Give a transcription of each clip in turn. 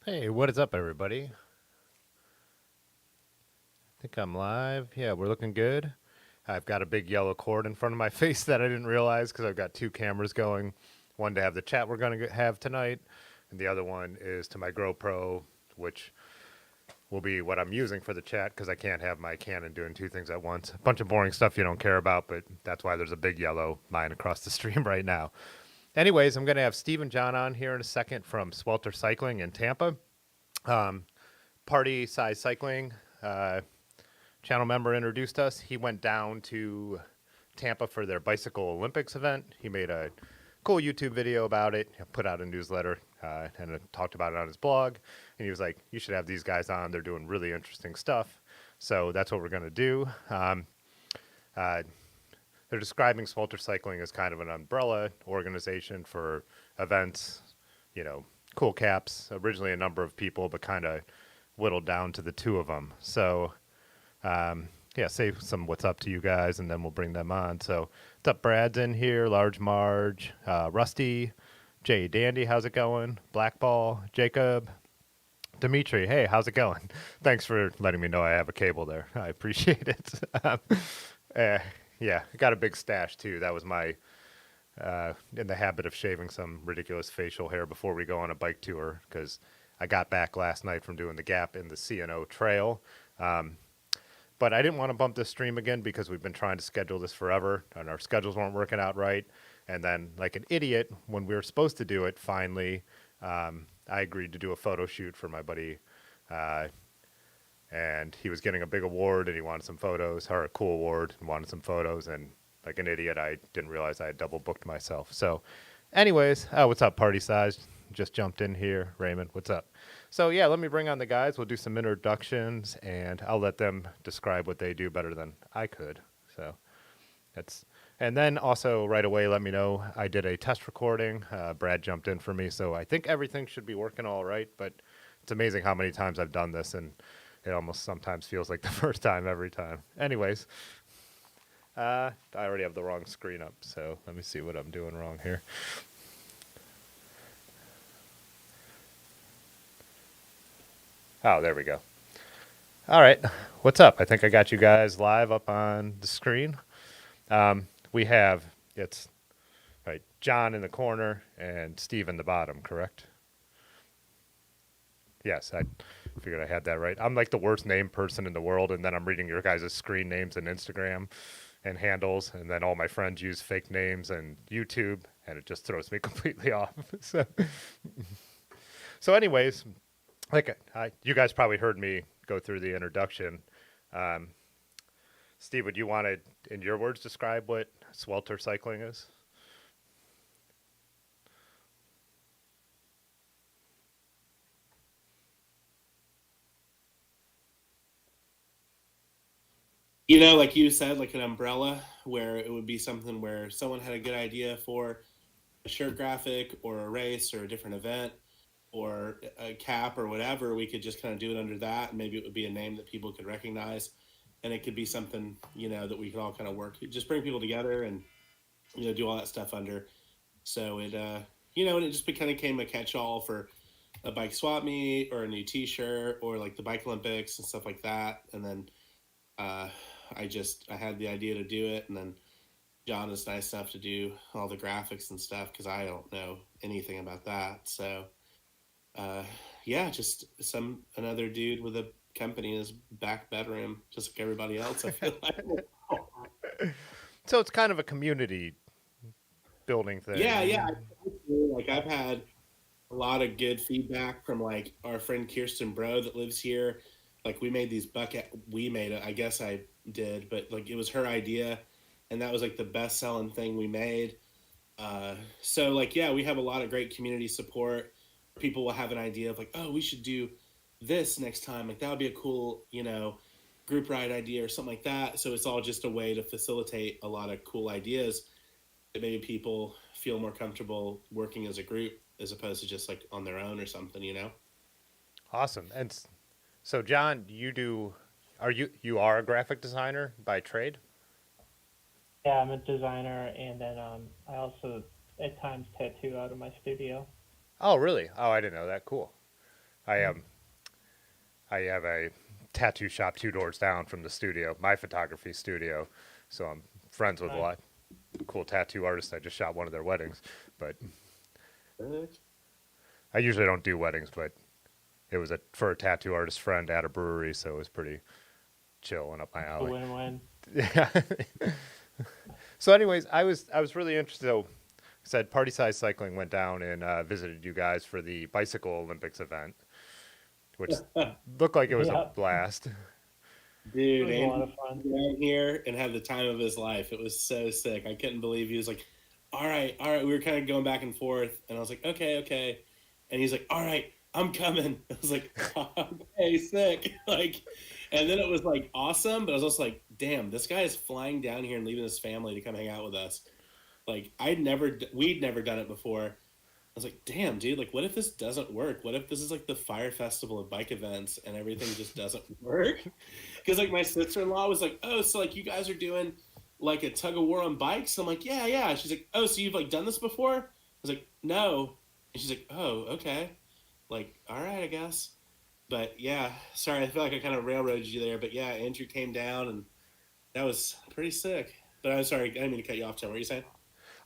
Hey, what is up, everybody? I think I'm live. Yeah, we're looking good. I've got a big yellow cord in front of my face that I didn't realize because I've got two cameras going. One to have the chat we're going to have tonight, and the other one is to my GoPro, which will be what I'm using for the chat because I can't have my Canon doing two things at once. A bunch of boring stuff you don't care about, but that's why there's a big yellow line across the stream right now. Anyways, I'm going to have Steven and Jon on here in a second from Swelter Cycling in Tampa. Party Size Cycling channel member introduced us. He went down to Tampa for their Bicycle Olympics event. He made a cool YouTube video about it, put out a newsletter, and talked about it on his blog. And he was like, you should have these guys on. They're doing really interesting stuff. So that's what we're going to do. They're describing Swelter Cycling as kind of an umbrella organization for events, you know, cool caps. Originally a number of people, but kind of whittled down to the two of them. So, yeah, say some what's up to you guys, and then we'll bring them on. So, what's up? Brad's in here, Large Marge, Rusty, Jay Dandy, how's it going? Blackball, Jacob, Dimitri, hey, how's it going? Thanks for letting me know I have a cable there. I appreciate it. Yeah, I got a big stash too. That was my in the habit of shaving some ridiculous facial hair before we go on a bike tour because I got back last night from doing the Gap in the C&O Trail. But I didn't want to bump this stream again because we've been trying to schedule this forever and our schedules weren't working out right. And then, like an idiot, when we were supposed to do it, finally, I agreed to do a photo shoot for my buddy, uh, and he was getting a big award, and he wanted some photos, or a cool award, and wanted some photos. And like an idiot, I didn't realize I had double booked myself. So, anyways, what's up, party size? Just jumped in here, Raymond. What's up? So yeah, let me bring on the guys. We'll do some introductions, and I'll let them describe what they do better than I could. So that's, and then also right away, let me know. I did a test recording. Brad jumped in for me, so I think everything should be working all right. But it's amazing how many times I've done this, and it almost sometimes feels like the first time every time. Anyways, I already have the wrong screen up, so let me see what I'm doing wrong here. Oh, there we go. All right, what's up? I think I got you guys live up on the screen. We have, it's right, Jon in the corner and Steve in the bottom, correct? Yes, I figured I had that right. I'm like the worst name person in the world, and then I'm reading your guys' screen names and Instagram and handles, and then all my friends use fake names and YouTube, and it just throws me completely off. So anyways, like you guys probably heard me go through the introduction. Um, Steve, would you want to, in your words, describe what Swelter Cycling is? Like you said, like an umbrella where it would be something where someone had a good idea for a shirt graphic or a race or a different event or a cap or whatever. We could just kind of do it under that, and maybe it would be a name that people could recognize, and it could be something that we could all kind of work, just bring people together and do all that stuff under. So and it just kind of became a catch-all for a bike swap meet or a new T-shirt or like the bike Olympics and stuff like that, and then uh, I had the idea to do it, and then Jon is nice enough to do all the graphics and stuff because I don't know anything about that. So uh, yeah, just some another dude with a company in his back bedroom, just like everybody else. I feel like. So it's kind of a community building Yeah, thing. yeah. Like I've had a lot of good feedback from like our friend Kirsten Bro that lives here. Like we made these bucket. We made it. I guess I did, but like it was her idea, and that was like the best selling thing we made. So like yeah, we have a lot of great community support. People will have an idea of like, oh, we should do this next time. Like that would be a cool, group ride idea or something like that. So it's all just a way to facilitate a lot of cool ideas that maybe people feel more comfortable working as a group as opposed to just like on their own or something. Awesome. And so, Jon, you are a graphic designer by trade? Yeah, I'm a designer, and then I also at times tattoo out of my studio. Oh, really? Oh, I didn't know that. Cool. I Mm. I have a tattoo shop 2 doors down from the studio, my photography studio. So I'm friends with a Nice. lot of cool tattoo artists. I just shot one of their weddings, but I usually don't do weddings, but it was for a tattoo artist friend at a brewery, so it was pretty chill and up my It's a alley. win-win. Yeah. So, anyways, I was really interested. So, said Party Size Cycling went down and visited you guys for the Bicycle Olympics event, which looked like it was a Yeah, blast. it Dude, was a lot Andrew of fun. came down here and had the time of his life. It was so sick. I couldn't believe he was like, all right, all right. We were kind of going back and forth, and I was like, okay, okay. And he's like, all right, I'm coming. I was like, okay, sick. Like, and then it was like awesome, but I was also like, damn, this guy is flying down here and leaving his family to come hang out with us. Like, we'd never done it before. I was like, damn, dude, like, what if this doesn't work? What if this is like the fire festival of bike events and everything just doesn't work? Because, like, my sister in law was like, oh, so, like, you guys are doing like a tug of war on bikes? I'm like, yeah, yeah. She's like, oh, so you've like done this before? I was like, no. And she's like, oh, okay. Like, all right, I guess. But yeah, sorry, I feel like I kind of railroaded you there. But yeah, Andrew came down and that was pretty sick. But I'm sorry, I didn't mean to cut you off, Tim. What were you saying?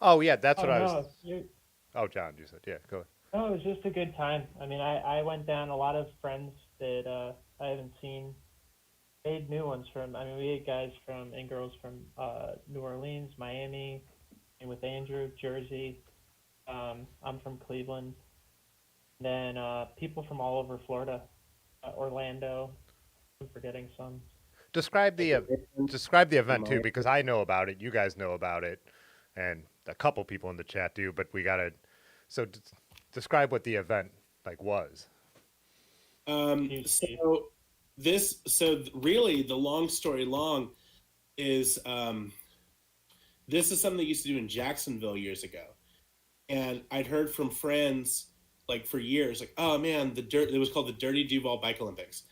Oh yeah, that's what Oh I was. no, you Oh, Jon, you said yeah. Go. no, it was just a good time. I mean, I went down a lot of friends that I haven't seen. Made new ones from. I mean, we had guys from and girls from New Orleans, Miami, with Andrew, Jersey. I'm from Cleveland. Then people from all over Florida, Orlando. I'm forgetting some. Describe Like, the describe the event too, because I know about it, you guys know about it, and a couple people in the chat do. But we gotta describe what the event like was. Huge piece. So really the long story long is this is something they used to do in Jacksonville years ago. And I'd heard from friends like for years, like, oh man, it was called the Dirty Duval Bike Olympics.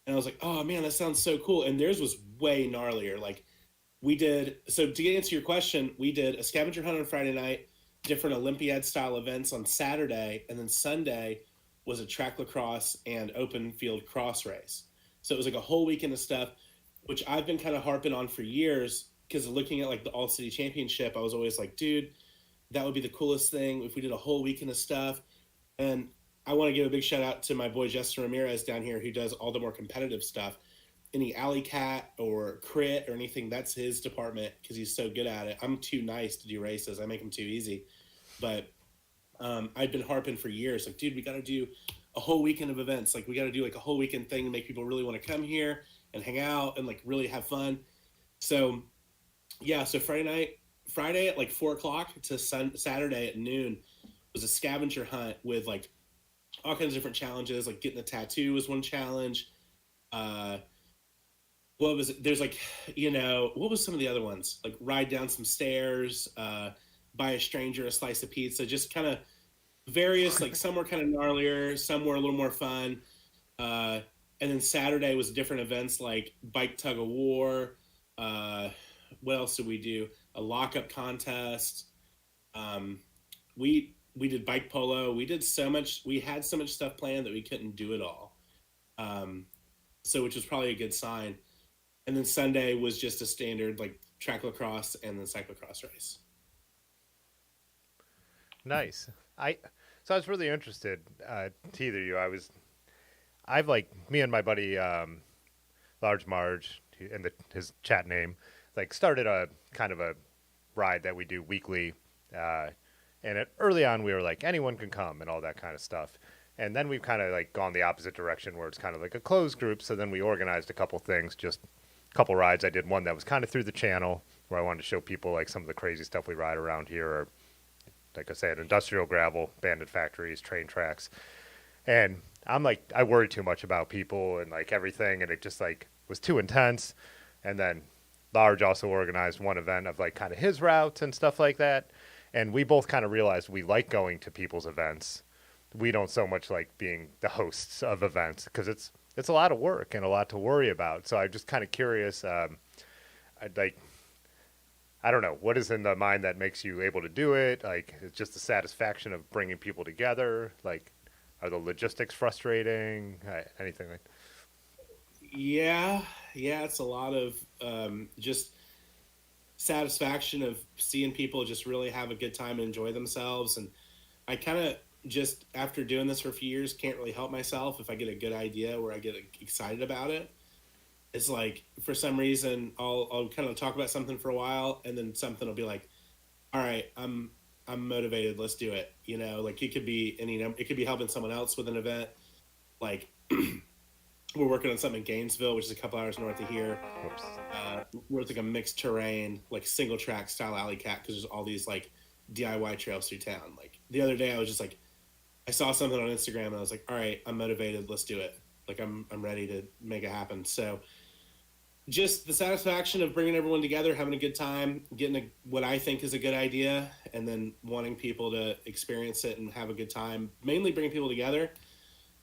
And I was like, oh man, that sounds so cool. And theirs was way gnarlier. Like we did, so to get into your question, we did a scavenger hunt on Friday night, different Olympiad style events on Saturday, and then Sunday was a track lacrosse and open field cross race. So it was like a whole weekend of stuff, which I've been kind of harping on for years because looking at like the All City Championship, I was always like, dude, that would be the coolest thing if we did a whole weekend of stuff. And I want to give a big shout out to my boy Justin Ramirez down here who does all the more competitive stuff. Any alley cat or crit or anything, that's his department because he's so good at it. I'm too nice to do races. I make them too easy. But I'd been harping for years, like, dude, we got to do a whole weekend of events. Like, we got to do like a whole weekend thing to make people really want to come here and hang out and like really have fun. So, yeah, so Friday at like 4 o'clock to Saturday at noon was a scavenger hunt with like all kinds of different challenges. Like getting a tattoo was one challenge. What was it? There's like, what was some of the other ones? Like ride down some stairs, buy a stranger a slice of pizza, just kind of various, like some were kind of gnarlier, some were a little more fun. And then Saturday was different events like bike tug of war. What else did we do? A lockup contest. We did bike polo. We did so much. We had so much stuff planned that we couldn't do it all. So which was probably a good sign. And then Sunday was just a standard like track lacrosse and then cyclocross race. Nice. So I was really interested to either of you. I've like me and my buddy Large Marge and his chat name like started a kind of a ride that we do weekly. And early on, we were like, anyone can come and all that kind of stuff. And then we've kind of like gone the opposite direction where it's kind of like a closed group. So then we organized a couple things, just a couple rides. I did one that was kind of through the channel where I wanted to show people like some of the crazy stuff we ride around here. Or like I said, industrial gravel, abandoned factories, train tracks. And I'm like, I worry too much about people and like everything. And it just like was too intense. And then Large also organized one event of like kind of his routes and stuff like that. And we both kind of realized we like going to people's events. We don't so much like being the hosts of events because it's a lot of work and a lot to worry about. So I'm just kind of curious. I don't know what is in the mind that makes you able to do it. Like it's just the satisfaction of bringing people together. Like, are the logistics frustrating? Anything like? Yeah, it's a lot of just satisfaction of seeing people just really have a good time and enjoy themselves. And I kind of just after doing this for a few years can't really help myself if I get a good idea where I get excited about it. It's like for some reason I'll kind of talk about something for a while and then something will be like, all right, I'm motivated, let's do it. Like it could be it could be helping someone else with an event. Like we're working on something in Gainesville, which is a couple hours north of here. Where it's like a mixed terrain, like single track style alley cat, because there's all these like DIY trails through town. Like the other day, I was just like, I saw something on Instagram and I was like, all right, I'm motivated, let's do it. Like I'm ready to make it happen. So just the satisfaction of bringing everyone together, having a good time, getting what I think is a good idea, and then wanting people to experience it and have a good time. Mainly bringing people together.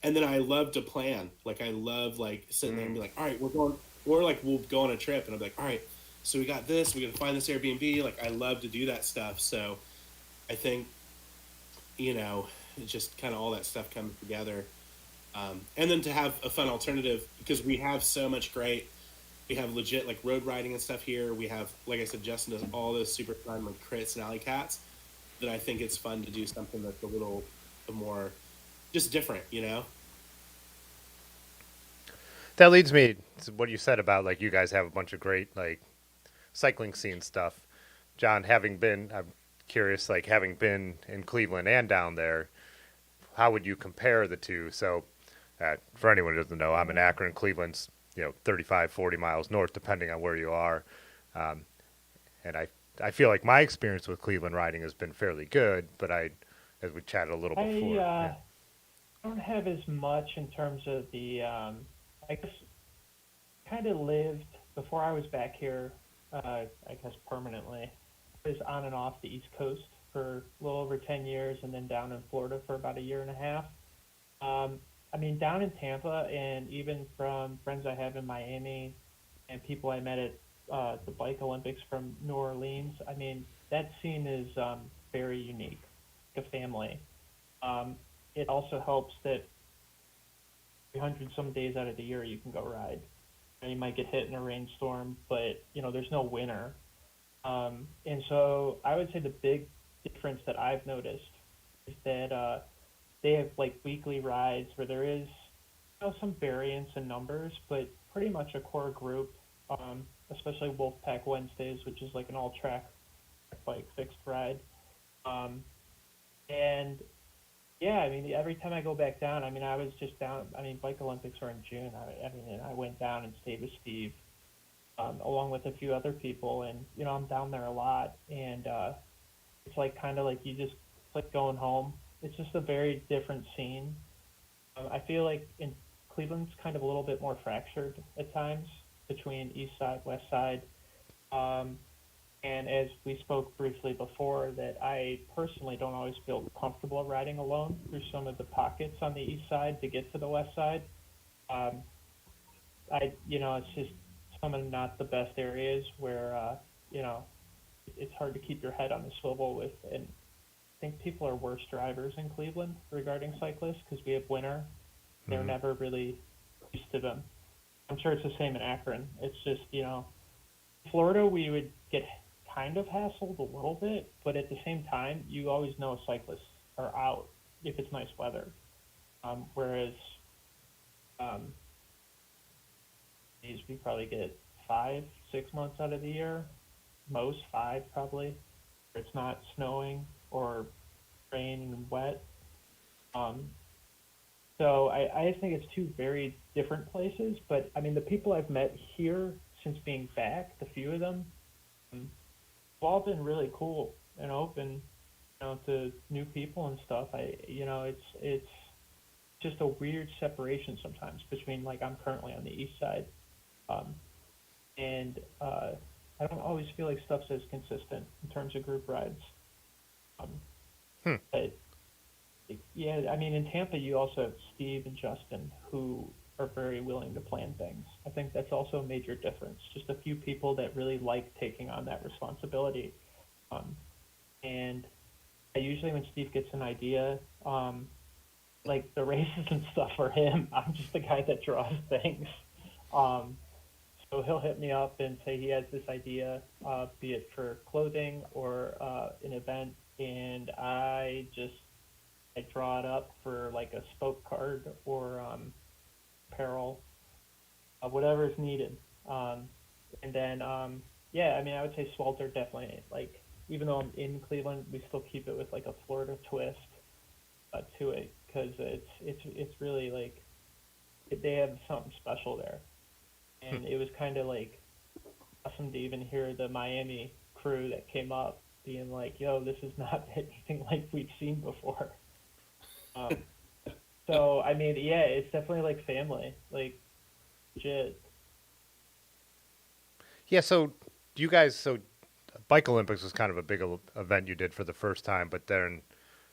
And then I love to plan. Like I love like sitting there and be like, all right, we're going, or like we'll go on a trip and I'll be like, all right, so we got this, we got to find this Airbnb. Like I love to do that stuff. So I think, just kind of all that stuff comes together. And then to have a fun alternative because we have so much we have legit like road riding and stuff here. We have, like I said, Justin does all those super fun like crits and alley cats that I think it's fun to do something that's a little more just different, That leads me to what you said about like you guys have a bunch of great like cycling scene stuff. John, having been, curious, like having been in Cleveland and down there, how would you compare the two? So, for anyone who doesn't know, I'm in Akron. Cleveland's 35, 40 miles north, depending on where you are. Um, and I feel like my experience with Cleveland riding has been fairly good, but as we chatted a little I before, yeah. don't have as much in terms of the. I guess kind of lived before I was back here. I guess permanently. I was on and off the East Coast for a little over 10 years, and then down in Florida for about a year and a half. I mean, down in Tampa, and even from friends I have in Miami and people I met at the Bike Olympics from New Orleans, I mean, that scene is very unique, like a family. Um, it also helps that 300 some days out of the year you can go ride. You might get hit in a rainstorm, but there's no winter. And so I would say the big difference that I've noticed is that they have like weekly rides where there is some variance in numbers, but pretty much a core group, especially Wolfpack Wednesdays, which is like an all track bike fixed ride. Um, and yeah, I mean, every time I go back down, I mean, I was just down. I mean, Bike Olympics are in June. I mean, and I went down and stayed with Steve, along with a few other people, and I'm down there a lot, and it's like kind of like you just like going home. It's just a very different scene. I feel like in Cleveland's kind of a little bit more fractured at times between East Side, West Side. Um, and as we spoke briefly before, that I personally don't always feel comfortable riding alone through some of the pockets on the east side to get to the west side. Um, it's just some of not the best areas where, it's hard to keep your head on the swivel with. And I think people are worse drivers in Cleveland regarding cyclists because we have winter. They're Mhm. never really used to them. I'm sure it's the same in Akron. It's just, Florida, we would get kind of hassled a little bit, but at the same time, you always know cyclists are out if it's nice weather. Whereas um, we probably get 5, 6 months out of the year, most five probably, where it's not snowing or rain and wet. Um, so I think it's two very different places. But I mean, the people I've met here since being back, the few of them, um, all been really cool and open, to new people and stuff. It's just a weird separation sometimes between like I'm currently on the east side, um, and I don't always feel like stuff's as consistent in terms of group rides. Um, Hmm. but yeah, I mean in Tampa you also have Steve and Justin who are very willing to plan things. I think that's also a major difference. Just a few people that really like taking on that responsibility. Um, and I usually when Steve gets an idea, like the races and stuff for him, I'm just the guy that draws things. Um, so he'll hit me up and say he has this idea, be it for clothing or an event, and I draw it up for like a spoke card or apparel, whatever is needed. Um, and then yeah, I mean I would say Swelter definitely like even though I'm in Cleveland, we still keep it with like a Florida twist to it because it's really like they have something special there, and it was kind of like awesome to even hear the Miami crew that came up being like, "Yo, this is not anything like we've seen before." Um, so I mean, yeah, it's definitely like family, like legit. Yeah. So you guys, so Bike Olympics was kind of a big event you did for the first time, but then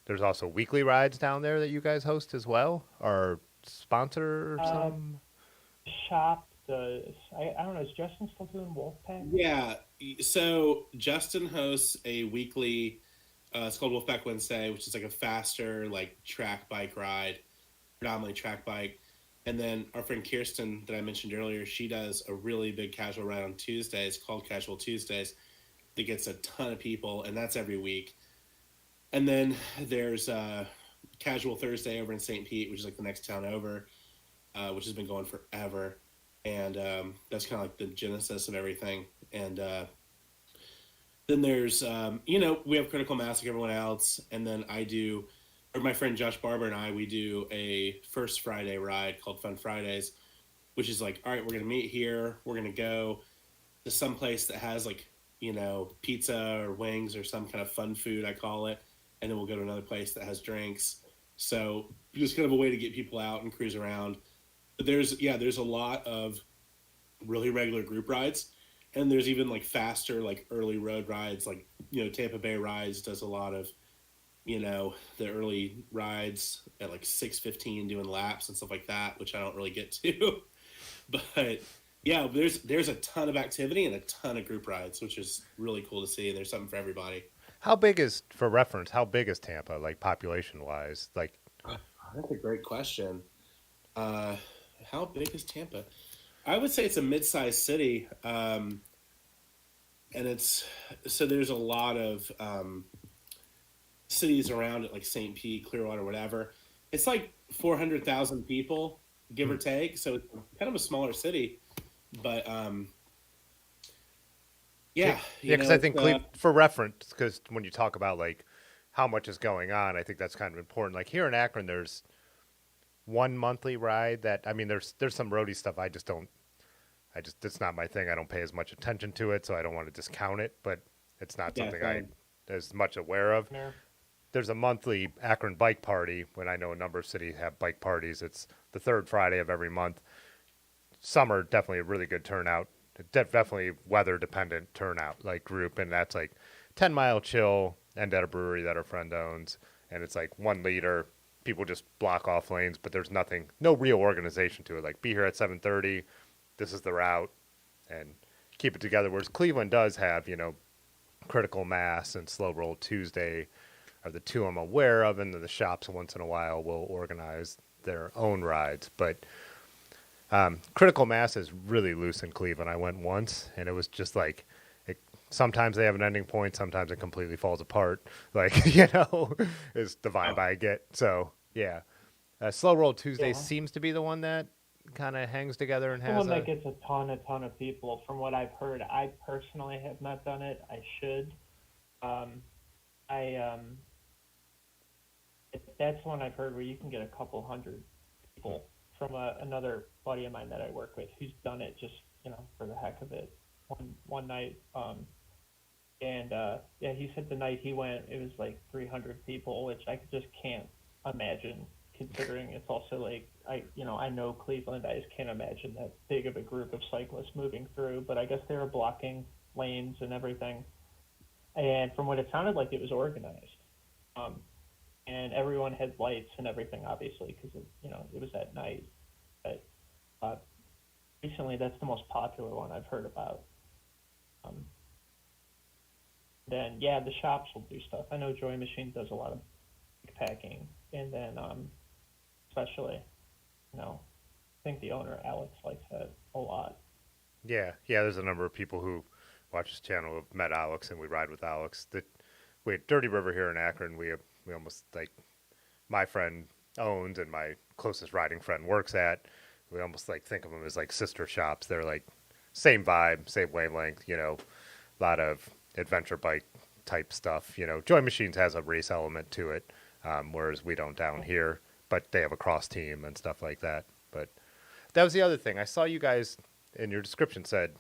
there's also weekly rides down there that you guys host as well, or sponsor Uh, some. Shop does. I don't know. Is Justin still doing Wolfpack? Yeah. So Justin hosts a weekly. It's called Wolfpack Wednesday, which is like a faster like track bike ride, predominantly track bike. And then our friend Kirsten that I mentioned earlier, she does a really big casual ride on Tuesdays called Casual Tuesdays that gets a ton of people, and that's every week. And then there's Casual Thursday over in St. Pete, which is like the next town over, which has been going forever. And that's kind of like the genesis of everything. And Then there's, we have critical mass like everyone else, and then or my friend Josh Barber and we do a first Friday ride called Fun Fridays, which is like, all right, we're gonna meet here, we're gonna go to some place that has like, pizza or wings or some kind of fun food, I call it, and then we'll go to another place that has drinks. So just kind of a way to get people out and cruise around. But there's a lot of really regular group rides, and there's even like faster like early road rides, like Tampa Bay Rides does a lot of the early rides at like 6:15 doing laps and stuff like that, which I don't really get to. But yeah, there's a ton of activity and a ton of group rides, which is really cool to see, and there's something for everybody. For reference, how big is Tampa, like population wise? Like, That's a great question. uh how big is Tampa? I would say it's a mid-sized city. And there's a lot of cities around it, like St. Pete, Clearwater, whatever. It's like 400,000 people, give hmm. or take. So it's kind of a smaller city, but Yeah, yeah, yeah, because I think for reference, because when you talk about like how much is going on, I think that's kind of important. Like here in Akron, there's one monthly ride that I mean, there's some roadie stuff I just don't. It's not my thing. I don't pay as much attention to it, so I don't want to discount it. But it's not yeah, something I same. as much aware of. There. There's a monthly Akron bike party. When I know a number of cities have bike parties, it's the third Friday of every month. Summer definitely a really good turnout. Definitely weather dependent turnout like group, and that's like 10 mile chill and at a brewery that our friend owns, and it's like 1 liter. People just block off lanes, but there's no real organization to it. Like be here at 7:30. This is the route, and keep it together. Whereas Cleveland does have critical mass and slow roll Tuesday are the two I'm aware of, and then the shops once in a while will organize their own rides, but critical mass is really loose in Cleveland. I went once, and it was just like, sometimes they have an ending point, sometimes it completely falls apart. Like, is the vibe Oh, I get. So, yeah. Slow Roll Tuesday Yeah. seems to be the one that kind of hangs together and The has one that a. gets a ton of people. From what I've heard, I personally have not done it. I should. Um, I that's one I've heard where you can get a couple hundred people from another buddy of mine that I work with who's done it just for the heck of it one night. And yeah, he said the night he went, it was like 300 people, which I just can't imagine. Considering it's also like I know Cleveland, I just can't imagine that big of a group of cyclists moving through. But I guess they were blocking lanes and everything. And from what it sounded like, it was organized. Um, and everyone had lights and everything, obviously, because it was at night. But uh, recently, that's the most popular one I've heard about. Um, then yeah, the shops will do stuff. I know Joy Machine does a lot of packing, and then especially, I think the owner Alex likes that a lot. Yeah, yeah, there's a number of people who watch this channel who have met Alex, and we ride with Alex. We had Dirty River here in Akron. We almost like my friend owns and my closest riding friend works at. We almost like think of them as like sister shops. They're like same vibe, same wavelength. A lot of adventure bike type stuff. Joy Machines has a race element to it, whereas we don't down here. But they have a cross team and stuff like that. But that was the other thing. I saw you guys in your description said,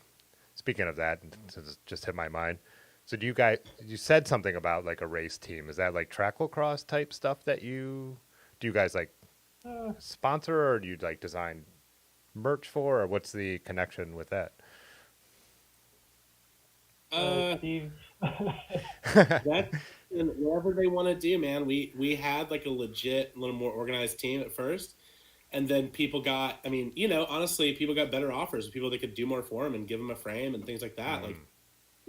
speaking of that, it just hit my mind. So you said something about like a race team. Is that like track lacrosse type stuff do you guys like Uh, sponsor, or do you like design merch for, or what's the connection with that? uh, Steve. that's whatever they want to do, man. We had like a legit, little more organized team at first, and then people got. I mean, honestly, people got better offers. People that could do more for them and give them a frame and things like that. Like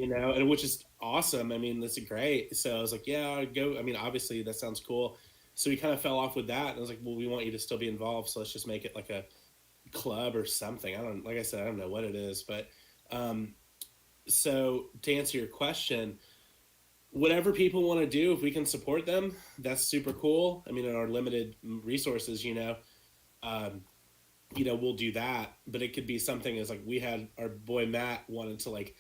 Mm, and which is awesome. I mean, that's great. So I was like, yeah, I'd go. I mean, obviously that sounds cool. So we kind of fell off with that, and I was like, well, we want you to still be involved, so let's just make it like a club or something. Like I said, I don't know what it is, but um, so to answer your question, whatever people want to do, if we can support them, that's super cool. I mean, in our limited resources, um, we'll do that. But it could be something as like we had our boy Matt wanted to like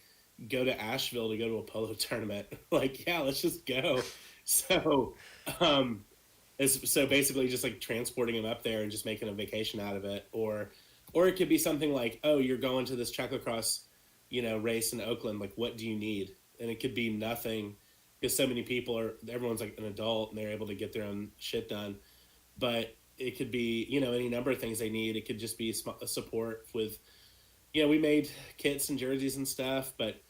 go to Asheville to go to a polo tournament. Like, yeah, let's just go. So, um, so basically just like transporting him up there and just making a vacation out of it, or it could be something like, oh, you're going to this cyclocross, race in Oakland. Like, what do you need? And it could be nothing, because so many people everyone's like an adult and they're able to get their own shit done. But it could be, any number of things they need. It could just be a support with, we made kits and jerseys and stuff, but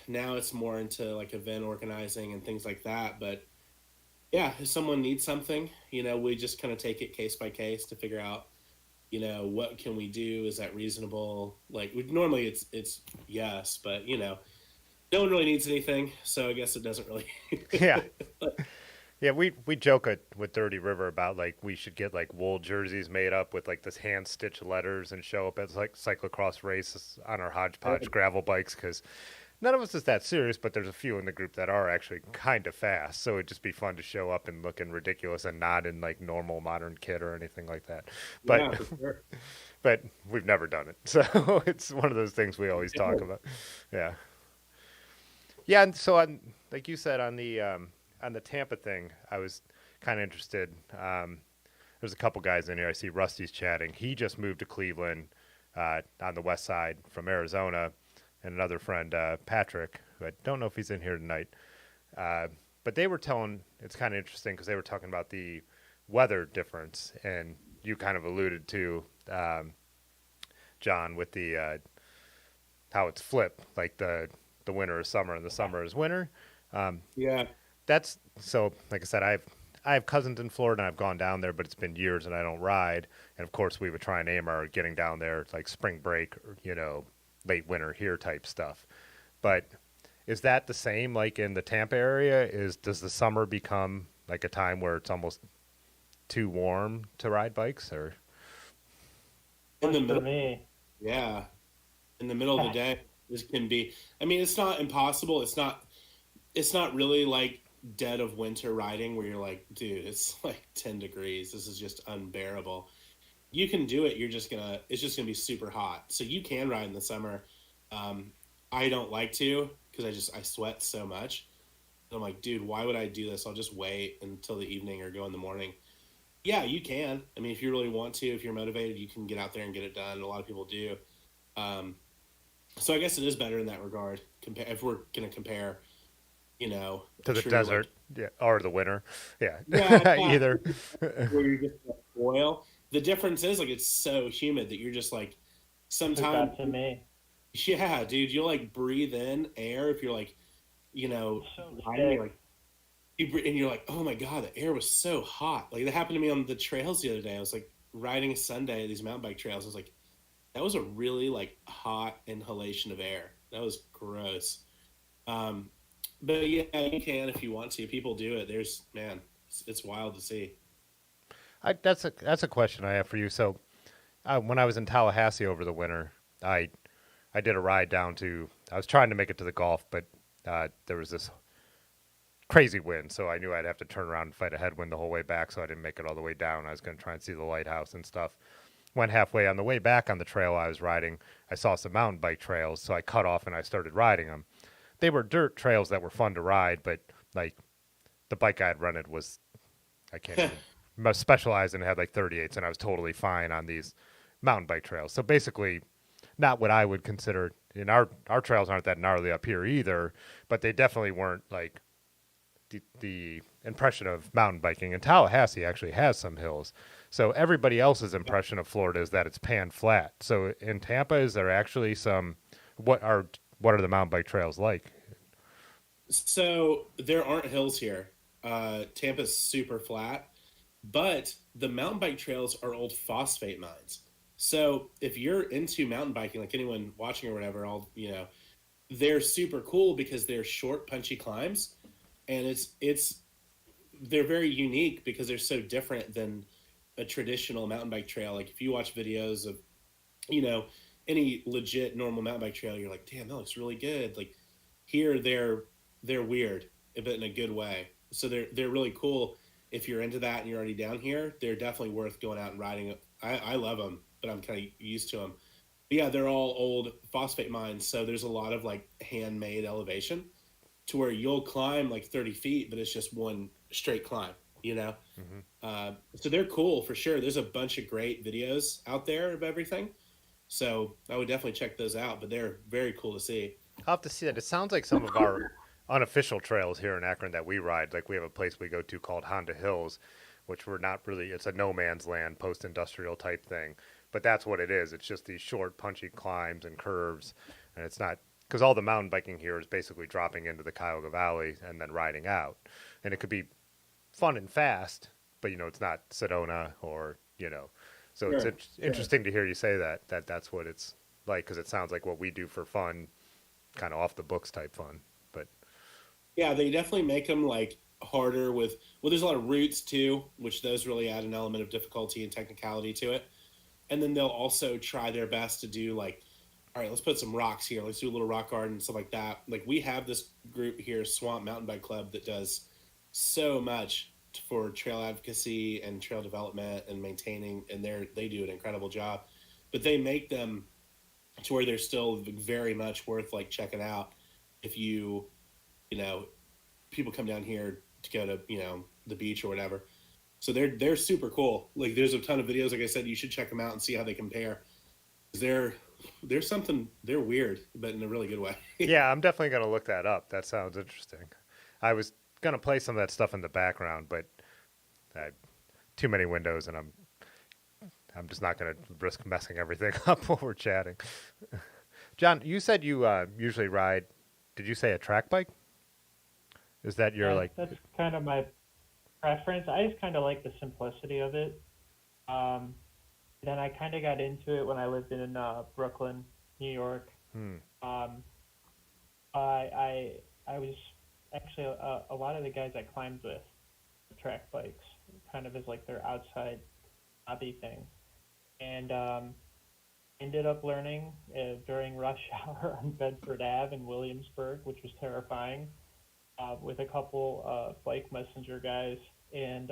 now it's more into like event organizing and things like that. But yeah, if someone needs something, we just kind of take it case by case to figure out, what can we do? Is that reasonable? Like, normally it's yes, but no one really needs anything, so I guess it doesn't really. Yeah. Yeah, we joke with Dirty River about like we should get like wool jerseys made up with like this hand stitched letters and show up at like cyclocross races on our hodgepodge gravel bikes, because none of us is that serious, but there's a few in the group that are actually kind of fast. So it'd just be fun to show up and looking ridiculous and not in like normal modern kit or anything like that. But Yeah, for sure. but we've never done it, so it's one of those things we always talk about. Yeah, yeah, and so like you said on the Tampa thing, I was kind of interested. There's a couple guys in here. I see Rusty's chatting. He just moved to Cleveland on the west side from Arizona, and another friend, Patrick, who I don't know if he's in here tonight. But they were telling, it's kind of interesting because they were talking about the weather difference, and you kind of alluded to, John, with the how it's flipped, like the winter is summer and the summer is winter. Yeah. That's so. Like I said, I have cousins in Florida, and I've gone down there, but it's been years, and I don't ride. And of course, we would try and aim our getting down there, like spring break, or, late winter here type stuff. But is that the same like in the Tampa area? Does the summer become like a time where it's almost too warm to ride bikes, or? In the For middle, me, yeah, in the middle of the day, this can be. I mean, it's not impossible. It's not really like dead of winter riding where you're like, dude, it's like 10 degrees. This is just unbearable. You can do it. It's just gonna be super hot. So you can ride in the summer. I don't like to because I sweat so much. And I'm like, dude, why would I do this? I'll just wait until the evening or go in the morning. Yeah, you can. I mean, if you really want to, if you're motivated, you can get out there and get it done. A lot of people do. Um, so I guess it is better in that regard. If we're gonna compare, To the true, desert, yeah, or the winter, yeah, yeah, either. where you're just like oil. The difference is like it's so humid that you're just like like sometimes, that to me. yeah, dude, you'll like breathe in air if you're like, So riding, sick. like and you're like, oh my god, the air was so hot. Like that happened to me on the trails the other day. I was like riding Sunday these mountain bike trails. I was like, that was a really like hot inhalation of air. That was gross. Um, but yeah, you can if you want to. People do it. It's wild to see. That's a question I have for you. So, when I was in Tallahassee over the winter, I did a ride down to. I was trying to make it to the Gulf, but there was this crazy wind, so I knew I'd have to turn around and fight a headwind the whole way back. So I didn't make it all the way down. I was going to try and see the lighthouse and stuff. Went halfway on the way back on the trail I was riding. I saw some mountain bike trails, so I cut off and I started riding them. They were dirt trails that were fun to ride, but like the bike I had rented was I can't even specialized and it had like 38s, and I was totally fine on these mountain bike trails. So basically, not what I would consider. In our trails aren't that gnarly up here either, but they definitely weren't like the impression of mountain biking. And Tallahassee actually has some hills. So everybody else's impression of Florida is that it's pan flat. So in Tampa, is there actually some? What are the mountain bike trails like? So there aren't hills here. Tampa's super flat, but the mountain bike trails are old phosphate mines. So if you're into mountain biking, like anyone watching or whatever, they're super cool because they're short, punchy climbs, and they're very unique because they're so different than a traditional mountain bike trail. Like if you watch videos of, you know, any legit normal mountain bike trail, you're like, damn, that looks really good. Like here, they're weird, but in a good way. So they're really cool. If you're into that and you're already down here, they're definitely worth going out and riding. I love them, but I'm kind of used to them. But yeah, they're all old phosphate mines, so there's a lot of like handmade elevation to where you'll climb like 30 feet, but it's just one straight climb, you know? Hmm. So they're cool for sure. There's a bunch of great videos out there of everything. So I would definitely check those out, but they're very cool to see. I'll have to see that. It sounds like some of our unofficial trails here in Akron that we ride. Like we have a place we go to called Honda Hills, which we're not really. It's a no man's land, post-industrial type thing. But that's what it is. It's just these short, punchy climbs and curves, and it's not because all the mountain biking here is basically dropping into the Cuyahoga Valley and then riding out, and it could be fun and fast, but it's not Sedona or. So it's Sure, sure. interesting to hear you say that that's what it's like because it sounds like what we do for fun kind of off the books type fun. But Yeah, they definitely make them like harder with, well, there's a lot of routes too, which those really add an element of difficulty and technicality to it. And then they'll also try their best to do like, all right, let's put some rocks here. Let's do a little rock garden and stuff like that. Like we have this group here, Swamp Mountain Bike Club, that does so much for trail advocacy and trail development and maintaining, and they do an incredible job. But they make them to where they're still very much worth like checking out if you know people come down here to go to the beach or whatever. So they're super cool. Like there's a ton of videos. Like I said, you should check them out and see how they compare. They're something. They're weird, but in a really good way. yeah, I'm definitely gonna look that up. That sounds interesting. I was gonna play some of that stuff in the background, but I, too many windows, and I'm just not gonna risk messing everything up while we're chatting. John, you said you usually ride. Did you say a track bike? Is that your Yeah, like? that's kind of my preference. I just kind of like the simplicity of it. Um, then I kind of got into it when I lived in Brooklyn, New York. Hmm. Um, I was actually a lot of the guys I climbed with track bikes, kind of as like their outside hobby thing, and ended up learning during rush hour on Bedford Ave in Williamsburg, which was terrifying, with a couple bike messenger guys, and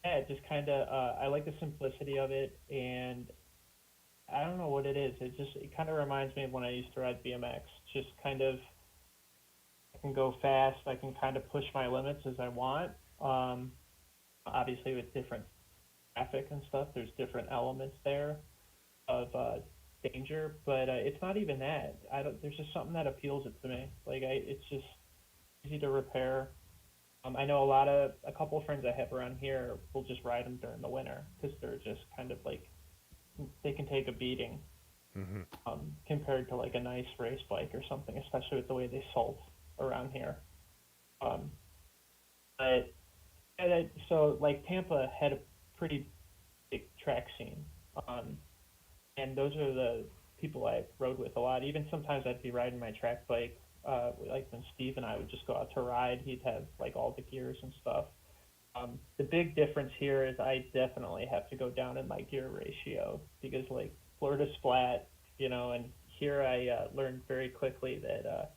yeah, it just kind of I like the simplicity of it, and I don't know what it is. It kind of reminds me of when I used to ride BMX. Just kind of I can go fast. I can kind of push my limits as I want. Um, Obviously, with different traffic and stuff, there's different elements there of danger, but it's not even that. I don't. There's just something that appeals it to me. It's just easy to repair. I know a couple of friends I have around here will just ride them during the winter because they're just kind of like they can take a beating Hmm. compared to like a nice race bike or something, especially with the way they sold around here. Um, but so like Tampa had a pretty big track scene, um, and those are the people I rode with a lot. Even sometimes I'd be riding my track bike. Like when Steve and I would just go out to ride, he'd have like all the gears and stuff. The big difference here is I definitely have to go down in my gear ratio because like Florida's flat, and here I learned very quickly that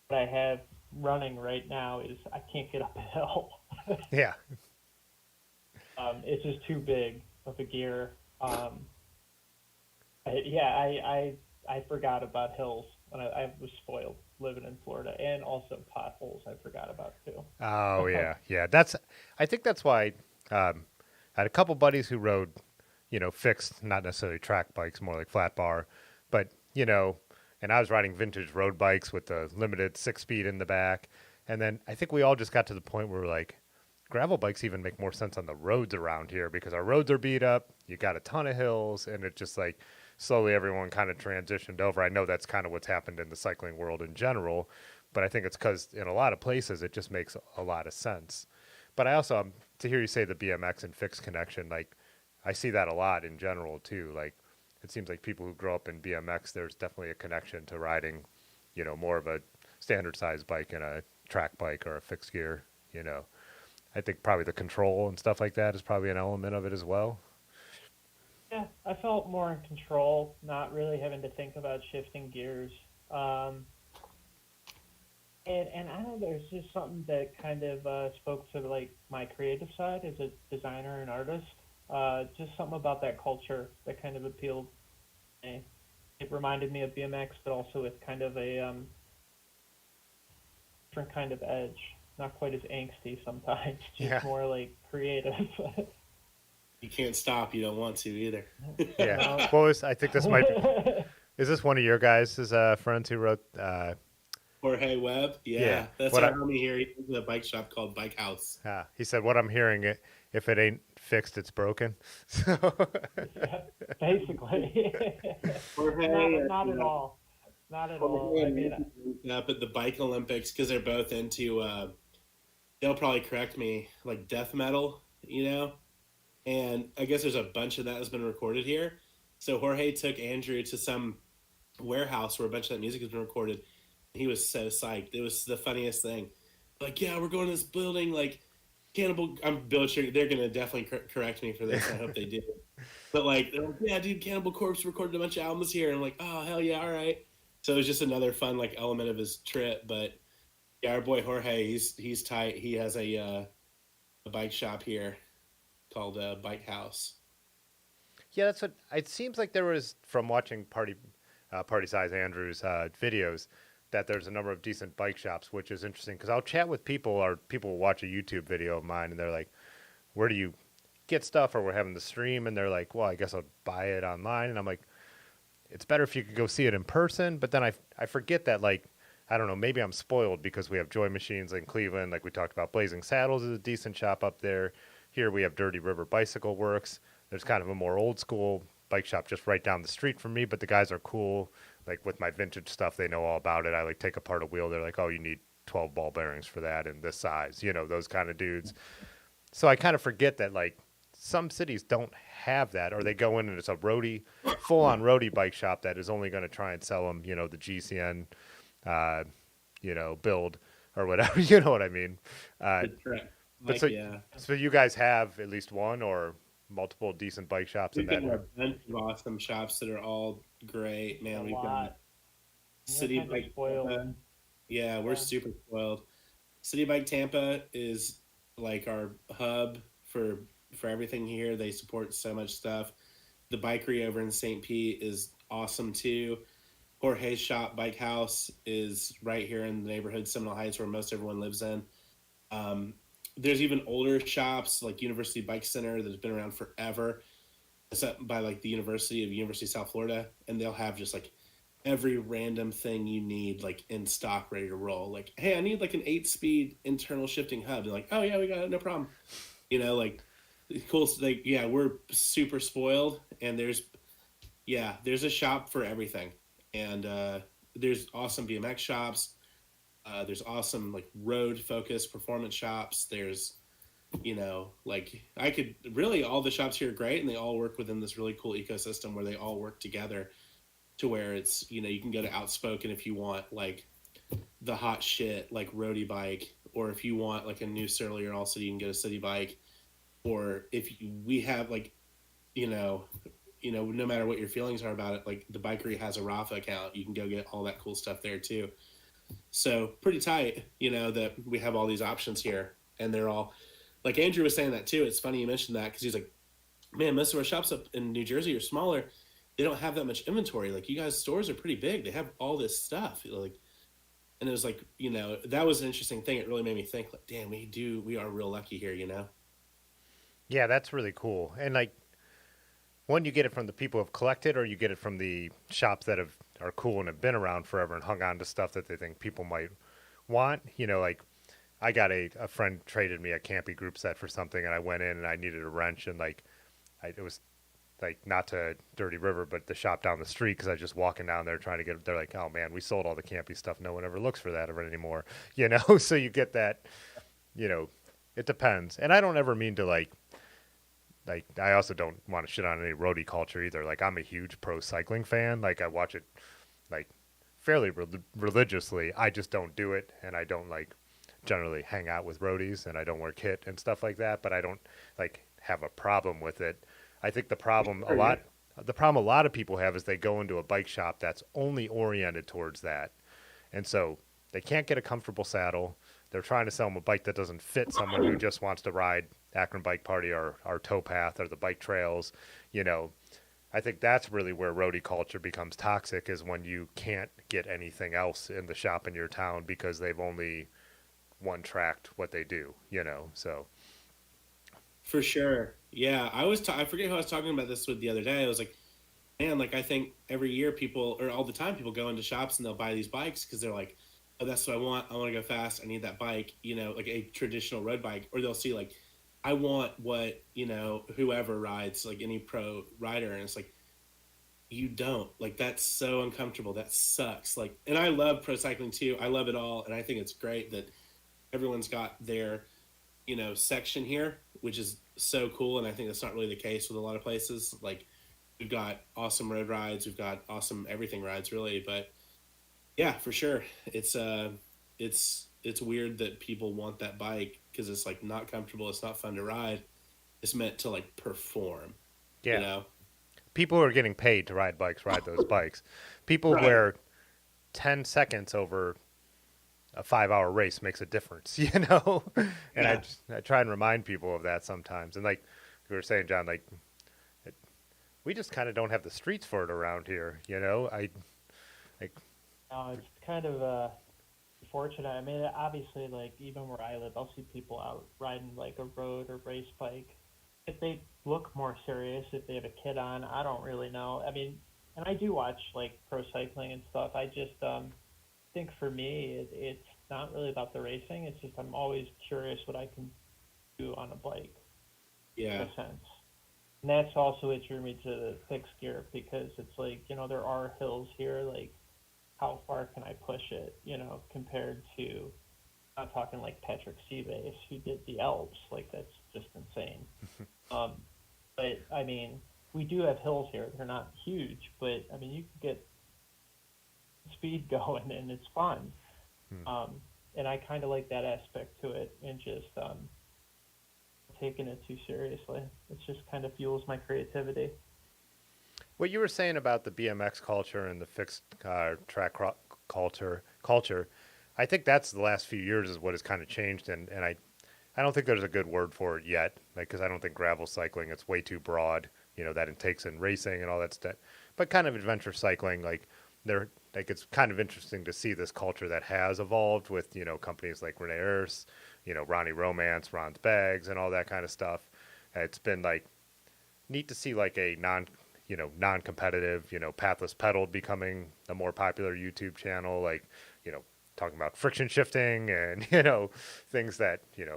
what I have running right now is I can't get up a hill. Yeah. It's just too big of a gear. Yeah, I forgot about hills, and I was spoiled living in Florida, and also potholes I forgot about too. Oh yeah, yeah. I think that's why I had a couple buddies who rode, fixed, not necessarily track bikes, more like flat bar, but and I was riding vintage road bikes with the limited 6 speed in the back, and then I think we all just got to the point where we're like, gravel bikes even make more sense on the roads around here because our roads are beat up. You got a ton of hills, and it just like slowly everyone kind of transitioned over. I know that's kind of what's happened in the cycling world in general, but I think it's because in a lot of places it just makes a lot of sense. But I also, to hear you say the BMX and fixed connection, like I see that a lot in general too. Like it seems like people who grow up in BMX, there's definitely a connection to riding, more of a standard size bike and a track bike or a fixed gear. I think probably the control and stuff like that is probably an element of it as well. Yeah, I felt more in control, not really having to think about shifting gears. Um, and I don't know, there's just something that kind of spoke to like my creative side as a designer and artist. Just something about that culture that kind of appealed It reminded me of BMX, but also with kind of a different kind of edge. Not quite as angsty sometimes, just Yeah. more like creative. You can't stop. You don't want to either. Yeah. No. What was I think this might be, is this one of your guys' friends who wrote Jorge Webb. yeah. Yeah. That's What our homie here. He has a bike shop called Bike House. he said what I'm hearing if it ain't fixed it's broken. So Yeah, basically. Jorge, Not at all. Not at all. I mean, up at the Bike Olympics because they're both into, they'll probably correct me, like death metal, And I guess there's a bunch of that has been recorded here. So Jorge took Andrew to some warehouse where a bunch of that music has been recorded. He was so psyched. It was the funniest thing. Like, yeah, we're going to this building, like, Cannibal. I'm butchering. They're going to definitely correct me for this. I hope they do. But, like, they're like, yeah, dude, Cannibal Corpse recorded a bunch of albums here. And I'm like, oh, hell yeah, all right. So it was just another fun, like, element of his trip. But, yeah, our boy Jorge, he's tight. He has a bike shop here called Bike House. yeah, that's what it seems like there was from watching Party Size Andrew's videos that there's a number of decent bike shops, which is interesting because I'll chat with people or people will watch a YouTube video of mine and they're like, where do you get stuff? Or we're having the stream and they're like, well, I guess I'll buy it online. And I'm like, it's better if you could go see it in person. But then I forget that, like, I don't know, maybe I'm spoiled because we have Joy Machines in Cleveland. Like we talked about, Blazing Saddles is a decent shop up there. Here we have Dirty River Bicycle Works. There's kind of a more old school bike shop just right down the street from me, but the guys are cool. Like with my vintage stuff, they know all about it. I like take apart a wheel. They're like, oh, you need 12 ball bearings for that and this size, those kind of dudes. So I kind of forget that like some cities don't have that, or they go in and it's a roadie, full on roadie bike shop that is only going to try and sell them, the GCN, build or whatever. You know what I mean? But so you guys have at least one or multiple decent bike shops in We've that got a bunch of awesome shops that are all great, man. We've got City Bike Tampa. Yeah, we're super spoiled. City Bike Tampa is like our hub for everything here. They support so much stuff. The Bikery over in St. Pete is awesome too. Jorge's shop, Bike House, is right here in the neighborhood, Seminole Heights, where most everyone lives in. There's even older shops like University Bike Center that's been around forever. It's up by like the University of South Florida, and they'll have just like every random thing you need like in stock, ready to roll. Like, hey, I need like an 8-speed internal shifting hub. They're like, oh yeah, we got it, no problem. Like cool. Like, yeah, we're super spoiled, and there's a shop for everything, and there's awesome BMX shops. There's awesome like road focused performance shops. There's, like I could really, all the shops here are great and they all work within this really cool ecosystem where they all work together to where it's, you can go to Outspoken if you want like the hot shit, like Roadie bike, or if you want like a new Surly or All City, you can go to City Bike, or we have like, no matter what your feelings are about it, like the Bikery has a Rafa account. You can go get all that cool stuff there too. So pretty tight, that we have all these options here, and they're all like Andrew was saying that too. It's funny you mentioned that because he's like, man, most of our shops up in New Jersey are smaller. They don't have that much inventory. Like you guys' stores are pretty big. They have all this stuff. Like, and it was like, that was an interesting thing. It really made me think like, damn, we are real lucky here, Yeah, that's really cool. And like, when you get it from the people who have collected, or you get it from the shops that are cool and have been around forever and hung on to stuff that they think people might want. Like I got a friend traded me a Campy group set for something, and I went in and I needed a wrench, and like it was like not to Dirty River, but the shop down the street, because I was just walking down there trying to get. They're like, oh man, we sold all the Campy stuff. No one ever looks for that anymore. So you get that. It depends, and I don't ever mean to like I also don't want to shit on any roadie culture either. Like I'm a huge pro cycling fan. Like I watch it like fairly religiously. I just don't do it, and I don't like generally hang out with roadies, and I don't wear kit and stuff like that, but I don't like have a problem with it. I think the problem a lot of people have is they go into a bike shop that's only oriented towards that. And so they can't get a comfortable saddle. They're trying to sell them a bike that doesn't fit someone who just wants to ride Akron Bike Party or our towpath or the bike trails. I I think that's really where roadie culture becomes toxic, is when you can't get anything else in the shop in your town because they've only one tracked what they do, you know. So For sure. Yeah, I forget who I was talking about this with the other day. I was like, man, like I think every year people, or all the time, people go into shops and they'll buy these bikes because they're like, oh, that's what I want. I want to go fast. I need that bike, like a traditional road bike. Or they'll see like, I want what, whoever rides, like any pro rider. And it's like, you don't. Like, that's so uncomfortable. That sucks. Like, and I love pro cycling too. I love it all. And I think it's great that everyone's got their, section here, which is so cool. And I think that's not really the case with a lot of places. Like, we've got awesome road rides, we've got awesome everything rides, really. But yeah, for sure, it's weird that people want that bike because it's like not comfortable. It's not fun to ride. It's meant to like perform, you yeah, know. people who are getting paid to ride those bikes. People Right. where 10 seconds over a 5 hour race makes a difference, you know? And Yeah. I try and remind people of that sometimes. And like we were saying, John, like it, we just kind of don't have the streets for it around here, you know? Like, It's kind of fortunate. I mean, obviously, like even where I live, I'll see people out riding like a road or race bike. If they look more serious, if they have a kid on, I don't really know. I mean, and I do watch like pro cycling and stuff. I just think for me, it's not really about the racing. It's just I'm always curious what I can do on a bike, in Yeah. a sense. And that's also what drew me to the fixed gear because it's like, there are hills here, like how far can I push it, compared to, not talking like Patrick Seabase who did the Alps, like that's just insane. Um, but I mean, we do have hills here. They're not huge, but I mean, you can get speed going and it's fun. hmm. And I kind of like that aspect to it and just taking it too seriously. It just kind of fuels my creativity. What you were saying about the BMX culture and the fixed culture, I think that's the last few years is what has kind of changed, and I don't think there's a good word for it yet, like because I don't think gravel cycling, it's way too broad, you know, that it takes in racing and all that stuff, but kind of adventure cycling, like they're like it's kind of interesting to see this culture that has evolved with companies like Renee Ers, Ronnie Romance, Ron's Bags, and all that kind of stuff. It's been like neat to see like a non-competitive, Pathless Pedal becoming a more popular YouTube channel, like, you know, talking about friction shifting and, things that, yeah.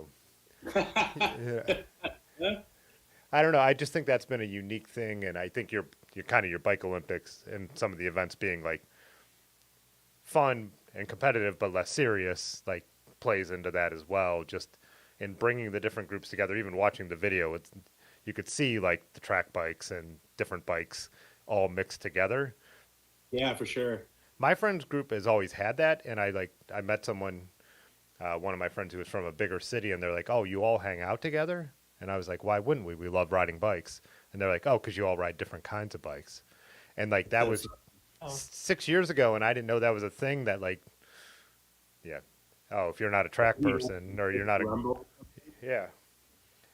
I don't know. I just think that's been a unique thing. And I think you're kind of your bike Olympics and some of the events being like fun and competitive, but less serious, like plays into that as well. Just in bringing the different groups together, even watching the video, you could see like the track bikes and different bikes all mixed together. Yeah, for sure. My friends group has always had that, and I met someone, one of my friends who was from a bigger city, and they're like, "Oh, you all hang out together?" And I was like, "Why wouldn't we? We love riding bikes." And they're like, "Oh, because you all ride different kinds of bikes." And like that That's was Oh, 6 years ago, and I didn't know that was a thing. That like, yeah, oh, if you're not a track person or you're not a, rumble. yeah.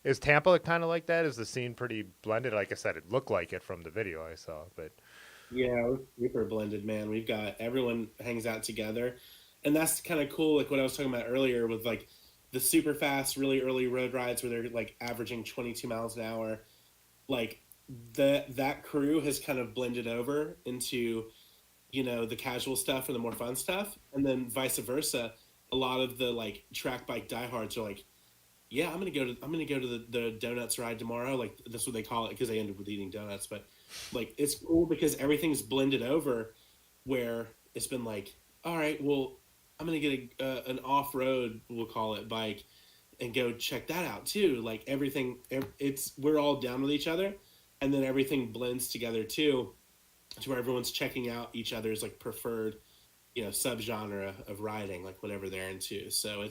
Is Tampa kind of like that? Is the scene pretty blended? Like I said, it looked like it from the video I saw, but Yeah, we're super blended, man. We've got everyone hangs out together, and that's kind of cool. Like what I was talking about earlier with like the super fast, really early road rides where they're like averaging 22 miles an hour. Like that crew has kind of blended over into the casual stuff and the more fun stuff, and then vice versa. A lot of the like track bike diehards are like, yeah, I'm gonna go to the donuts ride tomorrow. Like that's what they call it because they ended with eating donuts. But like it's cool because everything's blended over, where it's been like, all right, well, I'm gonna get an off road, we'll call it, bike, and go check that out too. Like everything, it's we're all down with each other, and then everything blends together too, to where everyone's checking out each other's like preferred, subgenre of riding, like whatever they're into. So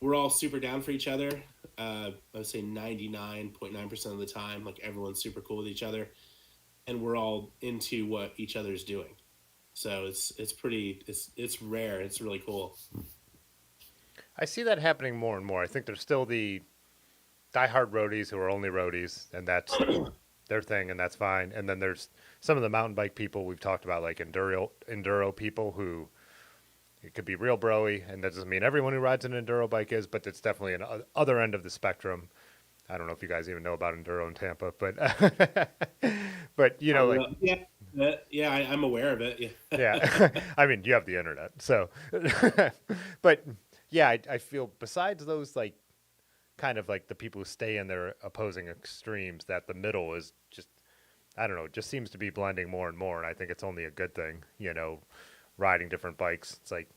we're all super down for each other. I would say 99.9% of the time, like everyone's super cool with each other, and we're all into what each other's doing. So it's rare. It's really cool. I see that happening more and more. I think there's still the diehard roadies who are only roadies, and their thing, and that's fine. And then there's some of the mountain bike people we've talked about, like enduro people who it could be real broy, and that doesn't mean everyone who rides an enduro bike is, but it's definitely an other end of the spectrum. I don't know if you guys even know about enduro in Tampa, but but you know, like yeah, I'm aware of it. Yeah. yeah, I mean, you have the internet, so but yeah, I feel besides those like kind of like the people who stay in their opposing extremes, that the middle is just I don't know, it just seems to be blending more and more, and I think it's only a good thing, you know, riding different bikes. It's like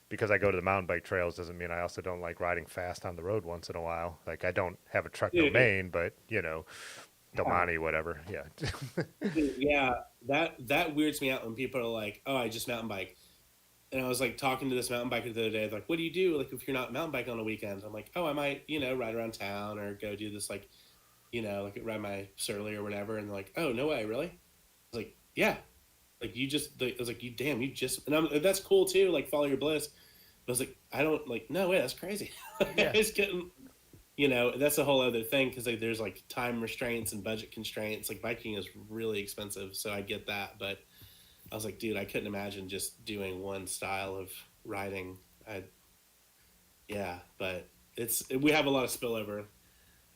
because I go to the mountain bike trails doesn't mean I also don't like riding fast on the road once in a while. Like I don't have a truck domain, but you know, Domani, whatever. Yeah. Dude, yeah, that weirds me out when people are like, "Oh, I just mountain bike." And I was like talking to this mountain biker the other day. They're like, "What do you do? Like, if you're not mountain biking on the weekends?" I'm like, "Oh, I might, ride around town or go do this, like, like ride my Surly or whatever." And they're like, "Oh, no way, really?" I was like, "Yeah." Like I was like, you just," and that's cool too. Like, follow your bliss. But I was like, I don't like, no way, that's crazy. Yeah. It's getting, that's a whole other thing because like there's like time restraints and budget constraints. Like biking is really expensive, so I get that. But I was like, dude, I couldn't imagine just doing one style of riding. Yeah, but we have a lot of spillover.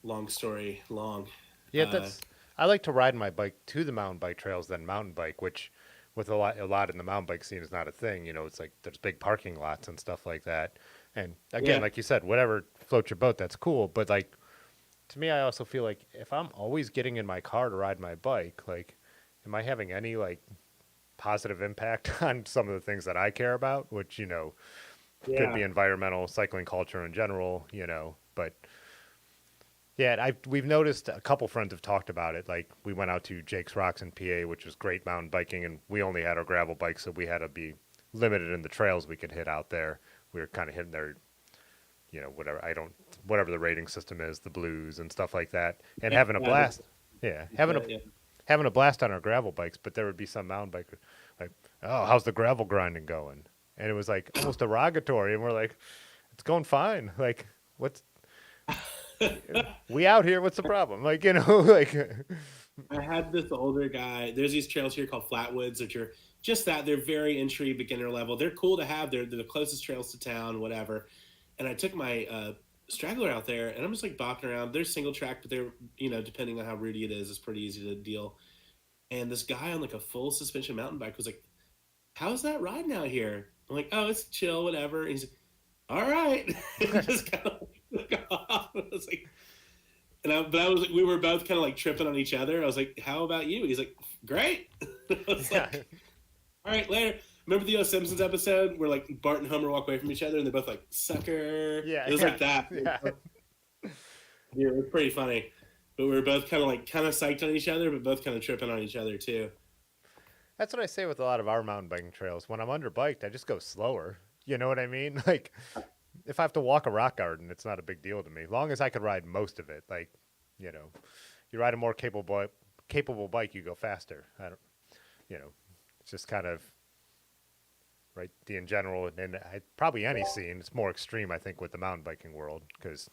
Long story long. Yeah, that's I like to ride my bike to the mountain bike trails than mountain bike, which with a lot in the mountain bike scene is not a thing. You know, it's like there's big parking lots and stuff like that. And again, Yeah. like you said, whatever floats your boat, that's cool. But like to me, I also feel like if I'm always getting in my car to ride my bike, like, am I having any like positive impact on some of the things that I care about, which, you know, could be Yeah. environmental, cycling culture in general, you know, but yeah, we've noticed a couple friends have talked about it. Like we went out to Jake's Rocks in PA, which was great mountain biking, and we only had our gravel bike, so we had to be limited in the trails we could hit out there. We were kind of hitting their, you know, whatever the rating system is, the blues and stuff like that, and Yeah. having a blast. Yeah, Yeah. having a blast on our gravel bikes. But there would be some mountain biker like, "Oh, how's the gravel grinding going?" And it was like almost derogatory, and we're like, "It's going fine." Like, what's we out here? What's the problem? Like, you know, like, I had this older guy. There's these trails here called Flatwoods, which are just that. They're very entry beginner level. They're cool to have. They're the closest trails to town, whatever. And I took my straggler out there, and I'm just like bopping around. They're single track, but they're depending on how rooty it is, it's pretty easy to deal. And this guy on like a full suspension mountain bike was like, "How's that riding out here?" I'm like, "Oh, it's chill, whatever." And he's like, "All right," and he just kind of took off. I was like, but I was like, we were both kind of like tripping on each other. I was like, "How about you?" He's like, "Great." I was yeah, like, "All right, later." Remember the Simpsons episode where like Bart and Homer walk away from each other and they're both like, "Sucker." yeah, It was yeah, like that. yeah. Yeah, it was pretty funny. But we were both kind of psyched on each other, but both kind of tripping on each other too. That's what I say with a lot of our mountain biking trails. When I'm underbiked, I just go slower. You know what I mean? Like, if I have to walk a rock garden, it's not a big deal to me. Long as I could ride most of it. Like, you know, you ride a more capable bike, you go faster. I don't, you know, it's just kind of right. In general, and probably any scene, it's more extreme, I think, with the mountain biking world because,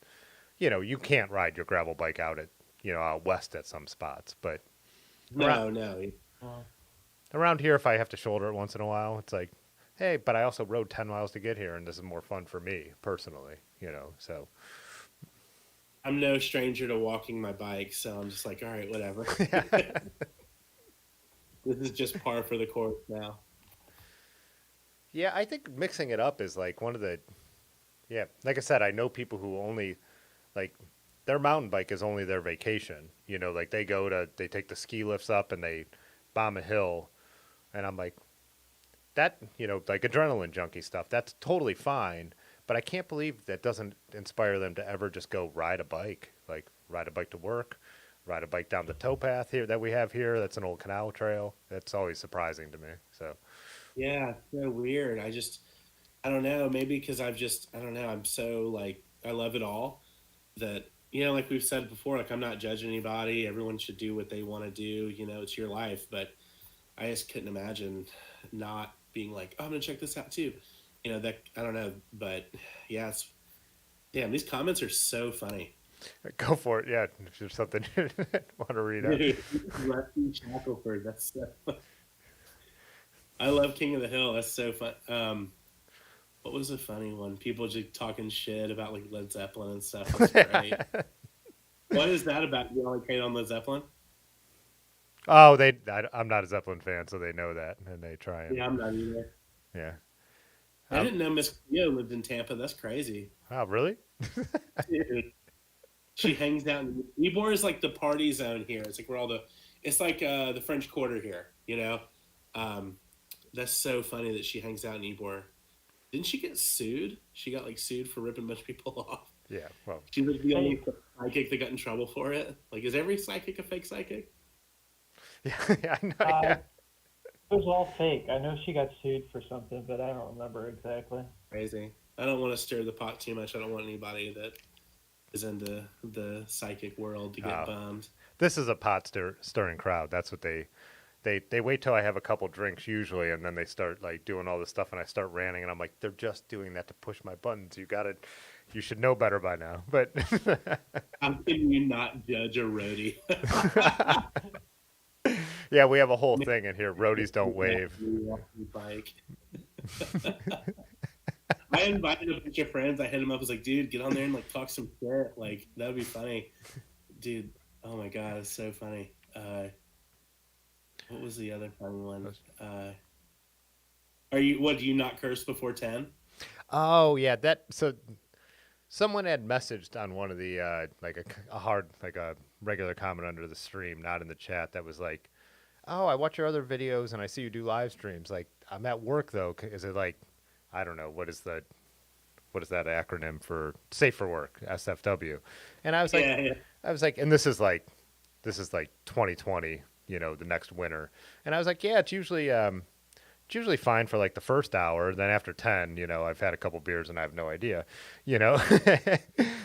you know, you can't ride your gravel bike out at, you know, out west at some spots, but No, no. around here, if I have to shoulder it once in a while, it's like, hey, but I also rode 10 miles to get here, and this is more fun for me personally, you know, so. I'm no stranger to walking my bike, so I'm just like, all right, whatever. This is just par for the course now. Yeah, I think mixing it up is like yeah, like I said, I know people who only, like, their mountain bike is only their vacation, you know, like they take the ski lifts up and they bomb a hill, and I'm like, that, you know, like adrenaline junkie stuff, that's totally fine. But I can't believe that doesn't inspire them to ever just go ride a bike, like ride a bike to work, ride a bike down the towpath here that we have here. That's an old canal trail. That's always surprising to me. So, Yeah, it's so weird. I don't know. Maybe because I don't know. I'm so like, I love it all that, like we've said before, like I'm not judging anybody. Everyone should do what they want to do. It's your life. But I just couldn't imagine not being like, oh, I'm going to check this out too. That, I don't know. But yeah, damn, these comments are so funny. Go for it. Yeah, if there's something you want to read out. Dude, Rusty Shackelford. That's so. I love King of the Hill. That's so fun. What was a funny one? People just talking shit about like Led Zeppelin and stuff. That's great. What is that about? You only hate on Led Zeppelin? Oh, I'm not a Zeppelin fan, so they know that, and they try and Yeah, I'm not either. yeah. I didn't know Miss Cleo lived in Tampa. That's crazy. Oh, really? Dude. She hangs out in Ybor is like the party zone here. It's like where all the it's like the French Quarter here, you know? That's so funny that she hangs out in Ybor. Didn't she get sued? She got like sued for ripping a bunch of people off. Yeah. Well, She was the only psychic that got in trouble for it. Like, is every psychic a fake psychic? yeah, yeah, I know, yeah. It was all fake. I know she got sued for something, but I don't remember exactly. Crazy. I don't want to stir the pot too much. I don't want anybody that is into the psychic world to get bummed. This is a pot stirring crowd. That's what they wait till I have a couple drinks usually, and then they start like doing all this stuff, and I start ranting, and I'm like, they're just doing that to push my buttons. You should know better by now. But How can you not judge a roadie? yeah, we have a whole thing in here. Roadies don't wave. Bike. I invited a bunch of friends. I hit them up. I was like, dude, get on there and like talk some shit. Like, that would be funny. Dude, oh my God, it's so funny. What was the other funny one? Do you not curse before 10? Oh yeah, so someone had messaged on one of the like a regular comment under the stream, not in the chat, that was like, oh, I watch your other videos and I see you do live streams. Like, I'm at work though. Is it like, I don't know, what is that acronym for safe for work, SFW? And I was like, Yeah. I was like, and this is like 2020, the next winter. And I was like, yeah, it's usually fine for like the first hour. Then after 10, I've had a couple beers and I have no idea,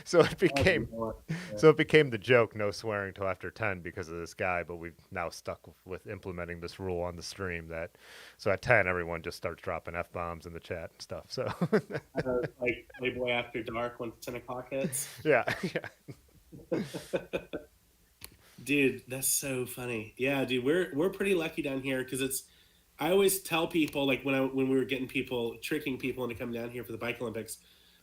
so it became the joke, no swearing till after 10 because of this guy. But we've now stuck with implementing this rule on the stream so at 10, everyone just starts dropping F-bombs in the chat and stuff. So Like Playboy After Dark when 10 o'clock hits. yeah. Dude, that's so funny. Yeah, dude, we're pretty lucky down here because I always tell people, like when we were tricking people into coming down here for the Bike Olympics,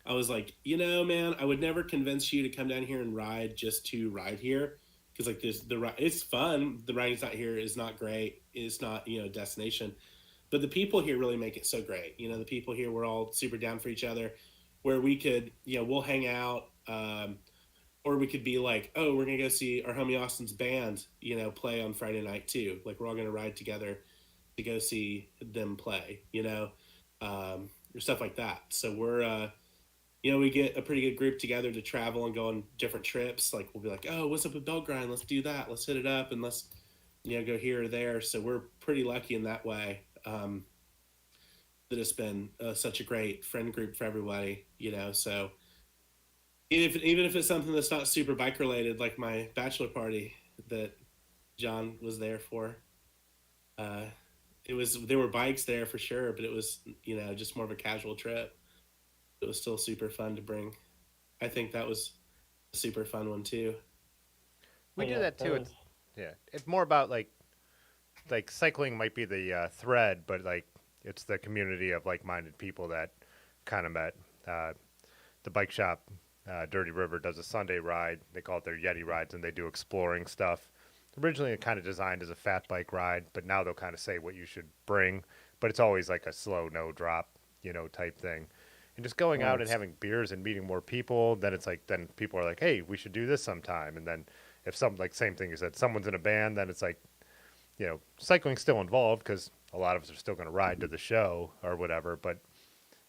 I was like, man, I would never convince you to come down here and ride just to ride here, because like it's fun. The riding's not here is not great. It's not destination, but the people here really make it so great. The people here, we're all super down for each other, where we could we'll hang out, or we could be like, oh, we're gonna go see our homie Austin's band play on Friday night too. Like, we're all gonna ride together to go see them play, or stuff like that. So we're, we get a pretty good group together to travel and go on different trips. Like, we'll be like, oh, what's up with Belt Grind? Let's do that. Let's hit it up and let's, go here or there. So we're pretty lucky in that way, that it's been such a great friend group for everybody, so even if it's something that's not super bike related, like my bachelor party that John was there for, there were bikes there for sure, but it was just more of a casual trip. It was still super fun to bring. I think that was a super fun one too. We do that too. It's more about like cycling might be the thread, but like it's the community of like-minded people that kind of met. The bike shop, Dirty River, does a Sunday ride. They call it their Yeti rides, and they do exploring stuff. Originally kind of designed as a fat bike ride, but now they'll kind of say what you should bring, but it's always like a slow, no drop, type thing. And just going out and having beers and meeting more people, then it's like, then people are like, hey, we should do this sometime. And then if same thing you said, someone's in a band, then it's like, cycling's still involved because a lot of us are still going to ride to the show or whatever, but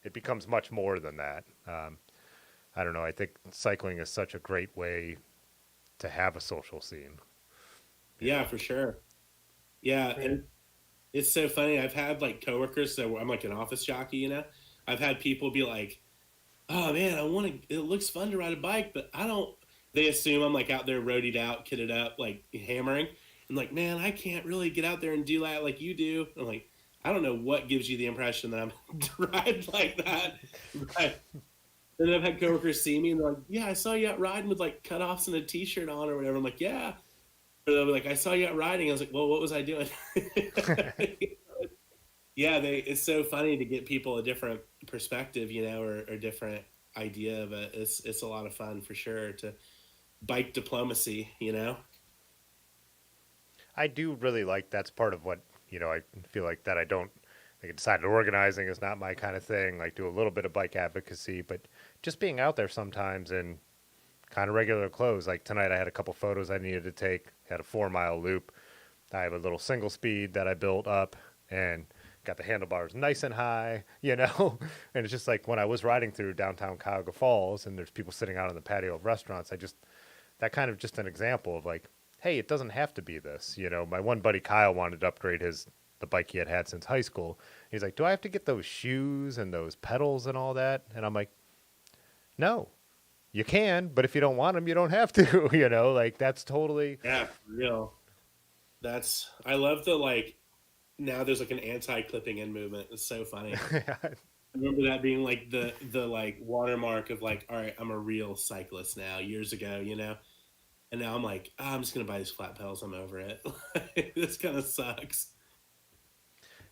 it becomes much more than that. I don't know. I think cycling is such a great way to have a social scene. Yeah, for sure. Yeah, and it's so funny. I've had like coworkers, so I'm like an office jockey, I've had people be like, oh man, it looks fun to ride a bike, but they assume I'm like out there roadied out, kitted up, like hammering. I'm like, man, I can't really get out there and do that like you do. I'm like, I don't know what gives you the impression that I'm to ride like that. Then I've had coworkers see me and they're like, "Yeah, I saw you out riding with like cutoffs and a t-shirt on or whatever." I'm like, "Yeah." Or they'll be like, "I saw you out riding." I was like, "Well, what was I doing?" Yeah, it's so funny to get people a different perspective, or different idea of it. It's a lot of fun for sure to bike diplomacy. I do really like that's part of what, I feel like that I don't, like, I decided organizing is not my kind of thing. Like, do a little bit of bike advocacy, but just being out there sometimes in kind of regular clothes. Like tonight, I had a couple photos I needed to take, had a 4 mile loop. I have a little single speed that I built up and got the handlebars nice and high, and it's just like when I was riding through downtown Cuyahoga Falls and there's people sitting out on the patio of restaurants, that kind of just an example of like, hey, it doesn't have to be this. My one buddy Kyle wanted to upgrade the bike he had since high school. He's like, do I have to get those shoes and those pedals and all that? And I'm like, no, you can, but if you don't want them, you don't have to. Like that's totally. Yeah, for real. I love the like now there's like an anti-clipping in movement. It's so funny. I remember that being like the like watermark of like, all right, I'm a real cyclist now. Years ago. And now I'm like, I'm just gonna buy these flat pedals. I'm over it. This kind of sucks.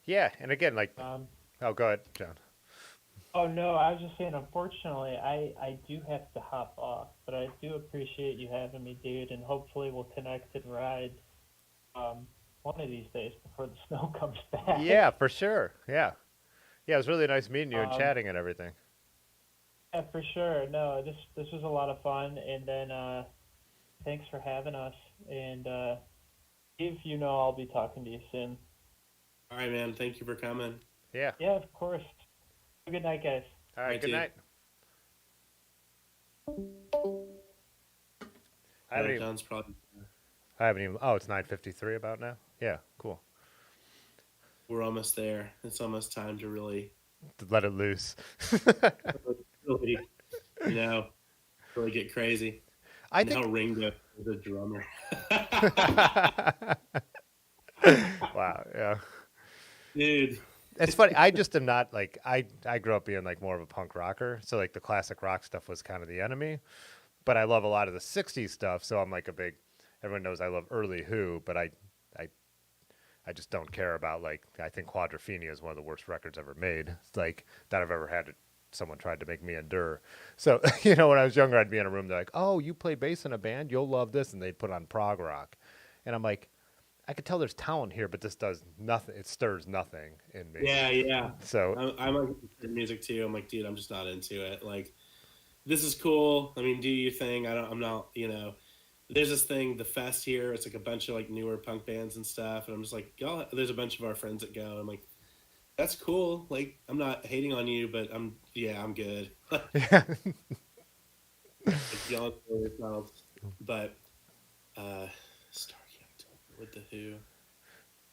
Yeah, and again, like, oh, go ahead, John. Oh no, I was just saying. Unfortunately, I do have to hop off, but I do appreciate you having me, dude, and hopefully we'll connect and ride one of these days before the snow comes back. Yeah, for sure. Yeah, yeah, it was really nice meeting you and chatting and everything. Yeah, for sure. No, this was a lot of fun, and then thanks for having us. And Steve, I'll be talking to you soon. All right, man. Thank you for coming. Yeah. Yeah, of course. Have a good night, guys. All right, good night. John's probably. I haven't even. Oh, it's 9:53 about now. Yeah, cool. We're almost there. It's almost time to really let it loose. really, really get crazy. I think Ringo is a drummer. Wow. Yeah. Dude. It's funny. I just am not like I grew up being like more of a punk rocker, so like the classic rock stuff was kind of the enemy. But I love a lot of the '60s stuff, so I'm like a big. Everyone knows I love early Who, but I just don't care about like I think Quadrophenia is one of the worst records ever made. It's like that I've ever had. Someone tried to make me endure. So when I was younger, I'd be in a room. They're like, "Oh, you play bass in a band? You'll love this," and they'd put on prog rock, and I'm like. I could tell there's talent here, but this does nothing. It stirs nothing in me. Yeah. So I'm like music too. I'm like, dude, I'm just not into it. Like, this is cool. I mean, do your thing. I'm not. There's this thing, the fest here. It's like a bunch of like newer punk bands and stuff, and I'm just like, y'all. There's a bunch of our friends that go. I'm like, that's cool. Like, I'm not hating on you, but I'm good. Yeah. Like, y'all enjoy yourselves, but with the Who.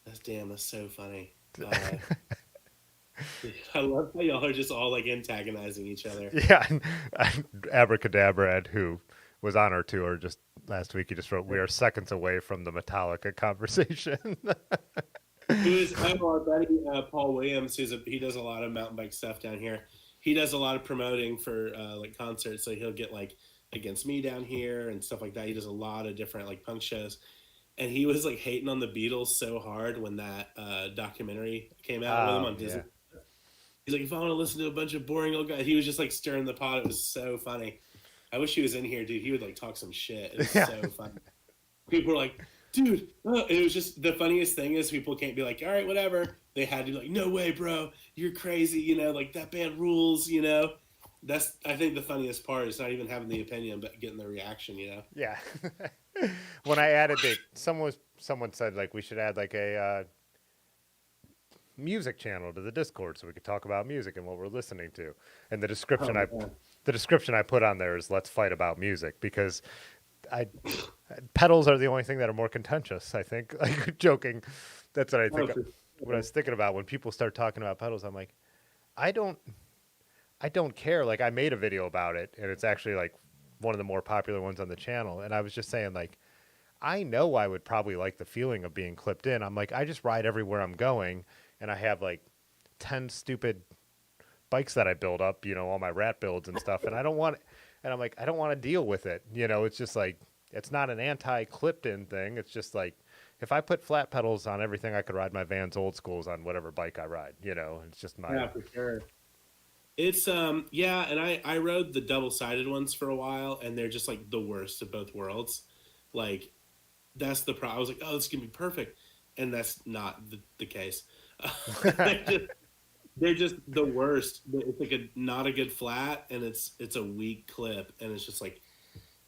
That's so funny. I love how y'all are just all like antagonizing each other. Yeah, and Abracadabra Ed, who was on our tour just last week, he just wrote, "We are seconds away from the Metallica conversation." Our buddy Paul Williams, he does a lot of mountain bike stuff down here. He does a lot of promoting for like concerts, so he'll get like Against Me down here and stuff like that. He does a lot of different like punk shows. And he was like hating on the Beatles so hard when that documentary came out with him on Disney. Yeah. He's like, if I want to listen to a bunch of boring old guys, he was just like stirring the pot. It was so funny. I wish he was in here, dude. He would like talk some shit. It was so funny. People were like, dude, it was just the funniest thing is people can't be like, all right, whatever. They had to be like, no way, bro. You're crazy. Like that band rules, That's, I think, the funniest part is not even having the opinion, but getting the reaction, Yeah. When I added someone said like we should add like a music channel to the Discord so we could talk about music and what we're listening to. And the description I put on there is "Let's fight about music" because pedals are the only thing that are more contentious. I think, like joking. That's what I think. What I was thinking about when people start talking about pedals, I'm like, I don't care. Like I made a video about it, and it's actually like one of the more popular ones on the channel. And I was just saying, like, I know I would probably like the feeling of being clipped in. I'm like, I just ride everywhere I'm going, and I have like 10 stupid bikes that I build up, all my rat builds and stuff, and I don't want, and I'm like, I don't want to deal with it. It's just like, it's not an anti-clipped-in thing. It's just like, if I put flat pedals on everything, I could ride my Vans old schools on whatever bike I ride. It's just my. Yeah, for sure. It's yeah, and I rode the double-sided ones for a while, and they're just like the worst of both worlds. Like, that's the problem. I was like, oh, this is gonna be perfect, and that's not the case. they're just the worst. It's like not a good flat, and it's a weak clip, and it's just like,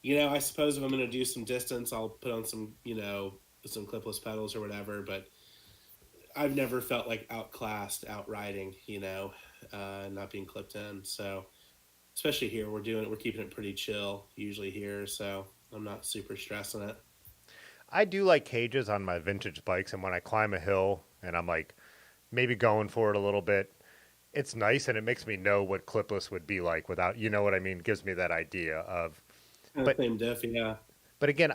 I suppose if I'm gonna do some distance, I'll put on some some clipless pedals or whatever. But I've never felt like outclassed, out riding, not being clipped in. So especially here, we're keeping it pretty chill usually here, so I'm not super stressing it. I do like cages on my vintage bikes, and when I climb a hill and I'm like maybe going for it a little bit, it's nice, and it makes me know what clipless would be like without, you know what I mean? Gives me that idea of. But same diff, yeah. But again,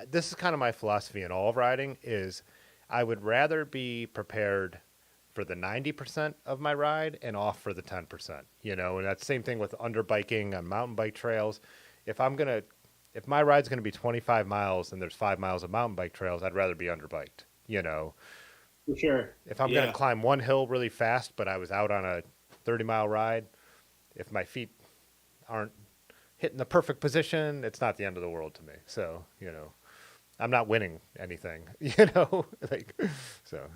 this is kind of my philosophy in all of riding is I would rather be prepared for the 90% of my ride and off for the 10%, and that's the same thing with underbiking on mountain bike trails. If my ride's going to be 25 miles and there's 5 miles of mountain bike trails, I'd rather be underbiked, For sure. If I'm going to climb one hill really fast, but I was out on a 30-mile ride, if my feet aren't hitting the perfect position, it's not the end of the world to me. So, I'm not winning anything, so.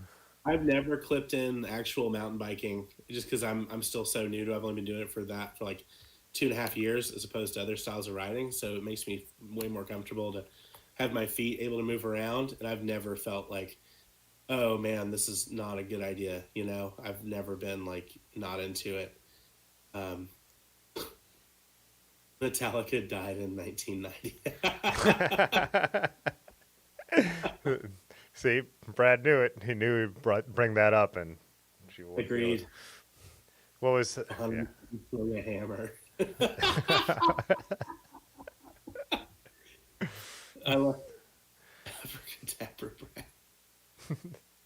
I've never clipped in actual mountain biking just because I'm still so new to it. I've only been doing it for like 2.5 years as opposed to other styles of riding. So it makes me way more comfortable to have my feet able to move around. And I've never felt like, oh man, this is not a good idea. I've never been like not into it. Metallica died in 1990. See, Brad knew it. He knew he'd bring that up, and she agreed. What was a hammer? I love Dapper Brad.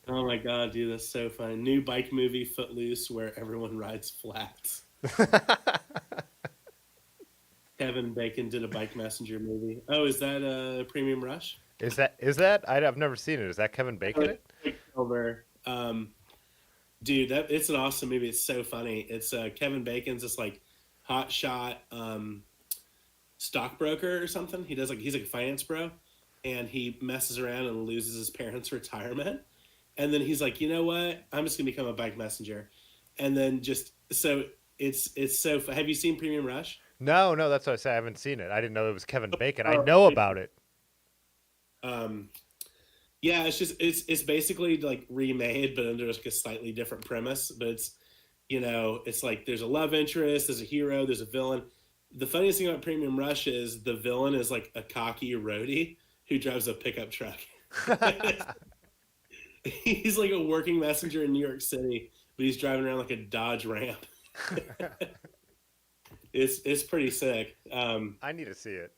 Oh my god, dude, that's so funny. New bike movie, Footloose, where everyone rides flats. Kevin Bacon did a Bike Messenger movie. Oh, is that a Premium Rush? Is that? I've never seen it. Is that Kevin Bacon? Over. Dude, it's an awesome movie. It's so funny. It's Kevin Bacon's this like hot shot stockbroker or something. He's like a finance bro, and he messes around and loses his parents' retirement. And then he's like, you know what? I'm just gonna become a bike messenger. And then it's so. Have you seen Premium Rush? No, that's what I said. I haven't seen it. I didn't know it was Kevin Bacon. I know about it. Yeah, it's basically like remade, but under like a slightly different premise. But it's like there's a love interest, there's a hero, there's a villain. The funniest thing about Premium Rush is the villain is like a cocky roadie who drives a pickup truck. He's like a working messenger in New York City, but he's driving around like a Dodge Ram. It's pretty sick. I need to see it.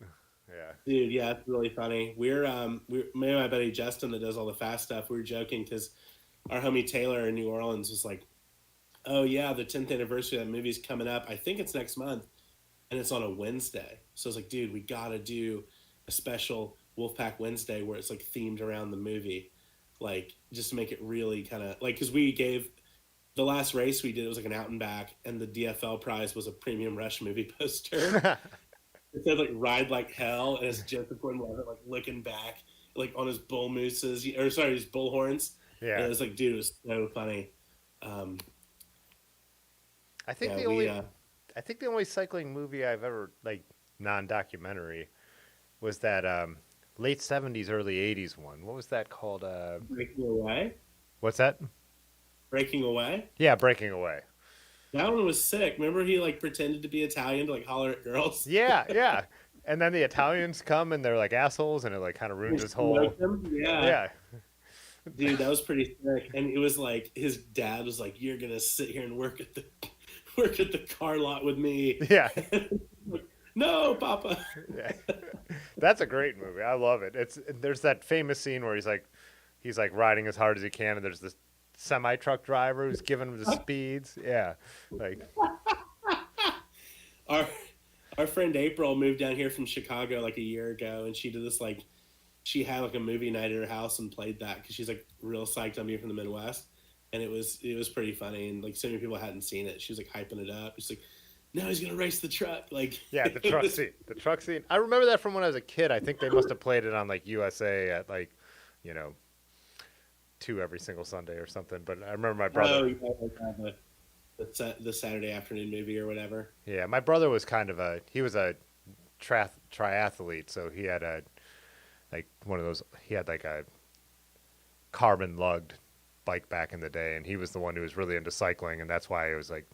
Yeah. Dude, yeah, it's really funny. Me and my buddy Justin that does all the fast stuff, we were joking because our homie Taylor in New Orleans was like, oh yeah, the 10th anniversary of that movie's coming up. I think it's next month, and it's on a Wednesday. So I was like, dude, we gotta do a special Wolfpack Wednesday where it's like themed around the movie, like just to make it really kind of like, because we gave the last race we did, it was like an out and back, and the DFL prize was a Premium Rush movie poster. It said like "Ride Like Hell," and it's Joseph Gordon-Levitt like looking back, like on his bull mooses, his bull horns. Yeah, and it was like, dude, it was so funny. I think the only cycling movie I've ever like non-documentary was that late '70s, early '80s one. What was that called? Breaking Away. What's that? Breaking Away. Yeah, Breaking Away. That one was sick. Remember he like pretended to be Italian to like holler at girls? Yeah. And then the Italians come and they're like assholes and it like kind of ruins his whole... Yeah. Dude, that was pretty sick. And it was like his dad was like, you're going to sit here and work at the car lot with me. Yeah. Like, no, Papa. Yeah. That's a great movie. I love it. There's that famous scene where he's like riding as hard as he can and there's this semi truck driver who's giving him the speeds. Yeah, like Our our friend April moved down here from Chicago like a year ago, and she did this like she had like a movie night at her house and played that because she's like real psyched on being from the Midwest, and it was pretty funny, and like so many people hadn't seen it. She was like hyping it up. She's like, "Now he's gonna race the truck!" Like yeah, the truck scene. The truck scene. I remember that from when I was a kid. I think they must have played it on like USA at like, you know, 2 every single Sunday or something. But I remember my brother. Oh, yeah, the Saturday afternoon movie or whatever. Yeah, my brother was he was a triathlete, so he had a like one of those. He had like a carbon lugged bike back in the day, and he was the one who was really into cycling, and that's why it was like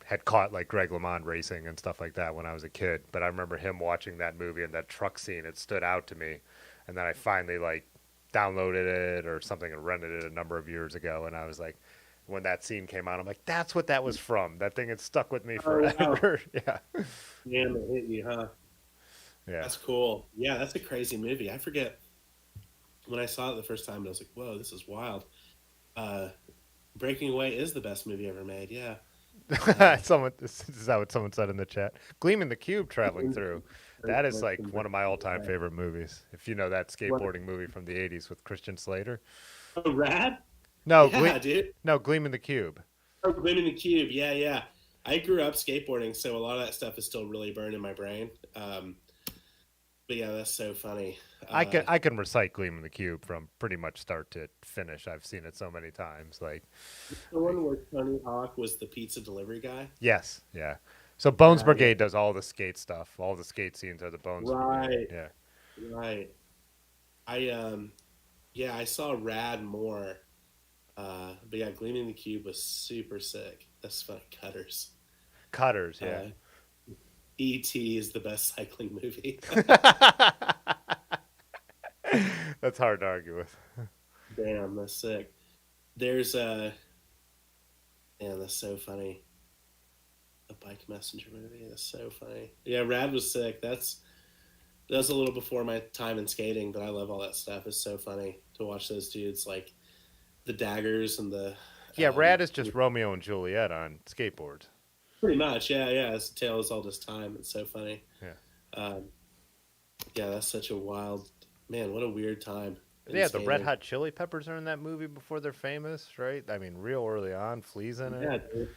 had caught like Greg LeMond racing and stuff like that when I was a kid. But I remember him watching that movie and that truck scene. It stood out to me, and then I finally like downloaded it or something and rented it a number of years ago, and I was like, when that scene came out, I'm like, that's what that was from. That thing had stuck with me forever. Wow. Yeah. Damn, it hit you, huh? Yeah. That's cool. Yeah, that's a crazy movie. I forget when I saw it the first time. I was like, "Whoa, this is wild." Breaking Away is the best movie ever made. Yeah. Someone is that what someone said in the chat? Gleaming the Cube traveling through. That is like one of my all-time favorite movies. If you know that skateboarding movie from the '80s with Christian Slater. Oh, Rad. No, Yeah, dude. no, Gleaming the Cube. Oh, Gleaming the Cube. Yeah, yeah. I grew up skateboarding, so a lot of that stuff is still really burned in my brain. But yeah, that's so funny. I can recite Gleaming the Cube from pretty much start to finish. I've seen it so many times. Like the one where Tony Hawk was the pizza delivery guy. yes, yeah. So Bones Yeah, Brigade yeah. does all the skate stuff. All the skate scenes are the Bones Brigade. Right, Yeah. right. Yeah, I saw Rad more. But yeah, Gleaming the Cube was super sick. That's funny. Cutters. Cutters, yeah. E.T. is the best cycling movie. That's hard to argue with. Damn, that's sick. There's man, that's so funny. A Bike Messenger movie. That's so funny. Yeah, Rad was sick. That was a little before my time in skating, but I love all that stuff. It's so funny to watch those dudes like the daggers and the Yeah, Rad is just Romeo and Juliet on skateboards. pretty much. Yeah, yeah. It's a tale as old as time. It's so funny. Yeah. Yeah, that's such a wild man. What a weird time. Yeah, the Red Hot Chili Peppers are in that movie before they're famous, right? I mean, real early on, Flea's in it. Yeah, dude.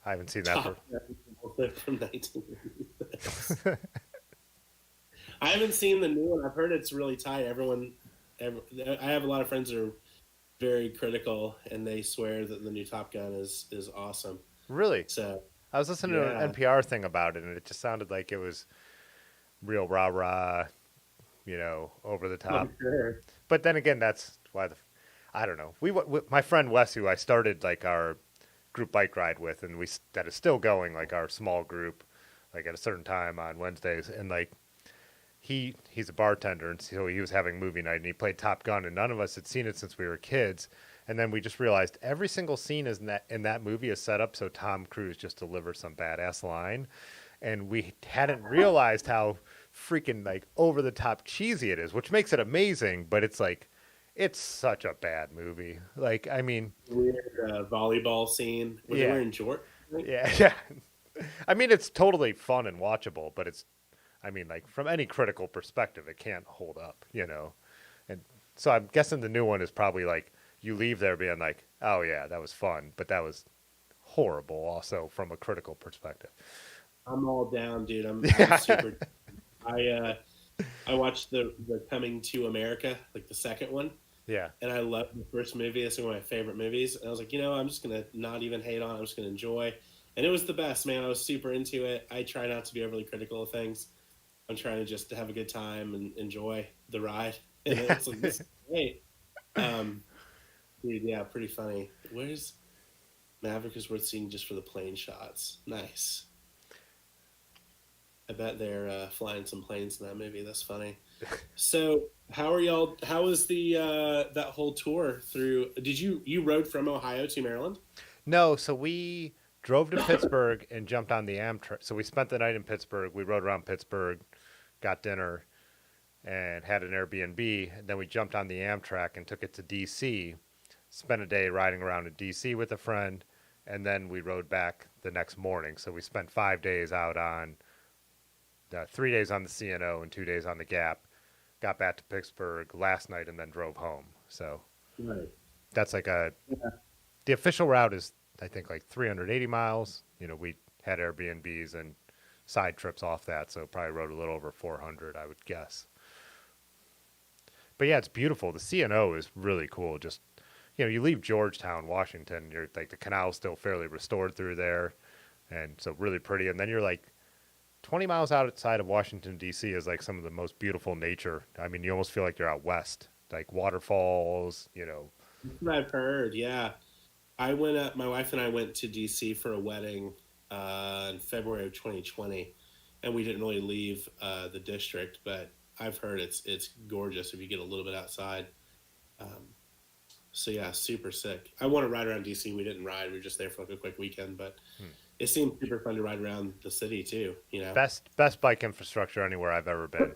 I haven't seen that From 1986. I haven't seen the new one. I've heard it's really tight. I have a lot of friends that are very critical, and they swear that the new Top Gun is awesome. Really? So I was listening to an NPR thing about it, and it just sounded like it was real rah-rah, over the top. Sure. But then again, that's why I don't know. My friend Wes, who I started like our group bike ride with, and that is still going, like our small group, like at a certain time on Wednesdays, and like he's a bartender, and so he was having movie night, and he played Top Gun, and none of us had seen it since we were kids, and then we just realized every single scene in that movie is set up so Tom Cruise just delivers some badass line, and we hadn't realized how freaking like over the top cheesy it is, which makes it amazing, but it's like it's such a bad movie. Like, I mean, weird volleyball scene where they were in Jordan. Right? Yeah. I mean, it's totally fun and watchable, but like from any critical perspective, it can't hold up, And so I'm guessing the new one is probably like you leave there being like, oh yeah, that was fun, but that was horrible also from a critical perspective. I'm all down, dude. I'm super. I watched the Coming to America, like the second one. Yeah. And I loved the first movie. That's one of my favorite movies. And I was like, I'm just going to not even hate on it. I'm just going to enjoy. And it was the best, man. I was super into it. I try not to be overly critical of things. I'm trying to just have a good time and enjoy the ride. And it's like, this is great. Dude, yeah, pretty funny. Where's Maverick is worth seeing just for the plane shots. Nice. I bet they're flying some planes in that movie. That's funny. So, how are y'all? How was the that whole tour through? Did you rode from Ohio to Maryland? No, so we drove to Pittsburgh and jumped on the Amtrak. So we spent the night in Pittsburgh. We rode around Pittsburgh, got dinner, and had an Airbnb. And then we jumped on the Amtrak and took it to D.C. spent a day riding around in DC with a friend, and then we rode back the next morning. So we spent 5 days out on 3 days on the CNO and 2 days on the Gap. Got back to Pittsburgh last night and then drove home. So Right. that's like Yeah. the official route is, I think, like 380 miles. We had Airbnbs and side trips off that, so probably rode a little over 400, I would guess. But yeah, it's beautiful. The CNO is really cool. Just, you leave Georgetown, Washington, you're like, the canal's still fairly restored through there, and so really pretty. And then you're like 20 miles outside of Washington, D.C. is like some of the most beautiful nature. I mean, you almost feel like you're out west, like waterfalls. That's what I've heard. Yeah. My wife and I went to DC for a wedding in February of 2020, and we didn't really leave the district, but I've heard it's gorgeous if you get a little bit outside. Um, so yeah, super sick. I want to ride around DC. We didn't ride. We were just there for like a quick weekend, but it seemed super fun to ride around the city too. Best bike infrastructure anywhere I've ever been.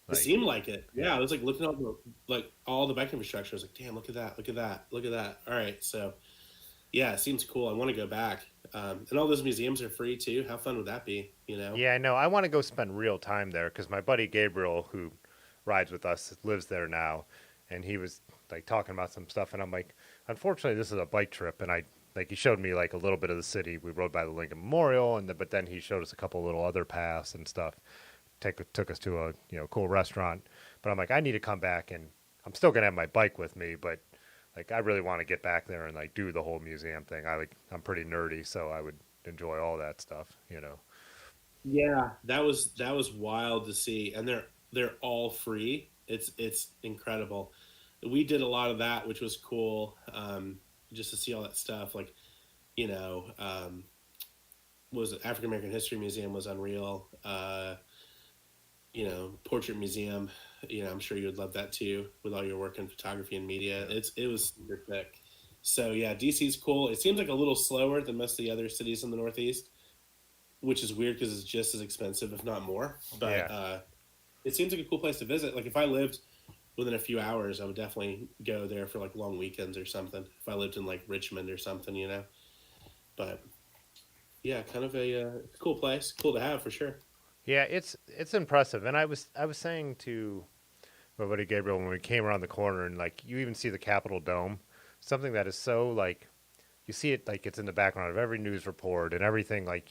It seemed like it. Yeah, I was like looking at all the bike infrastructure. I was like, damn, look at that, look at that, look at that. All right, so yeah, it seems cool. I want to go back. And all those museums are free too. How fun would that be? Yeah, I know. I want to go spend real time there because my buddy Gabriel, who rides with us, lives there now, and he was like talking about some stuff, and I'm like, unfortunately, this is a bike trip, and he showed me like a little bit of the city. We rode by the Lincoln Memorial, but then he showed us a couple little other paths and stuff. Took us to a cool restaurant, but I'm like, I need to come back, and I'm still gonna have my bike with me, but like I really want to get back there and like do the whole museum thing. I'm pretty nerdy, so I would enjoy all that stuff. Yeah, that was wild to see, and they're all free. It's incredible. We did a lot of that, which was cool, just to see all that stuff. Like, you know, was African American History Museum was unreal. Portrait Museum. I'm sure you would love that too with all your work in photography and media. It was super thick. So yeah, DC's cool. It seems like a little slower than most of the other cities in the Northeast, which is weird because it's just as expensive, if not more. But it seems like a cool place to visit. Like if I lived within a few hours, I would definitely go there for like long weekends or something. If I lived in like Richmond or something. But yeah, kind of a cool place, cool to have for sure. Yeah, it's impressive. And I was saying to my buddy Gabriel when we came around the corner, and like you even see the Capitol Dome, something that is so like you see it like it's in the background of every news report and everything, like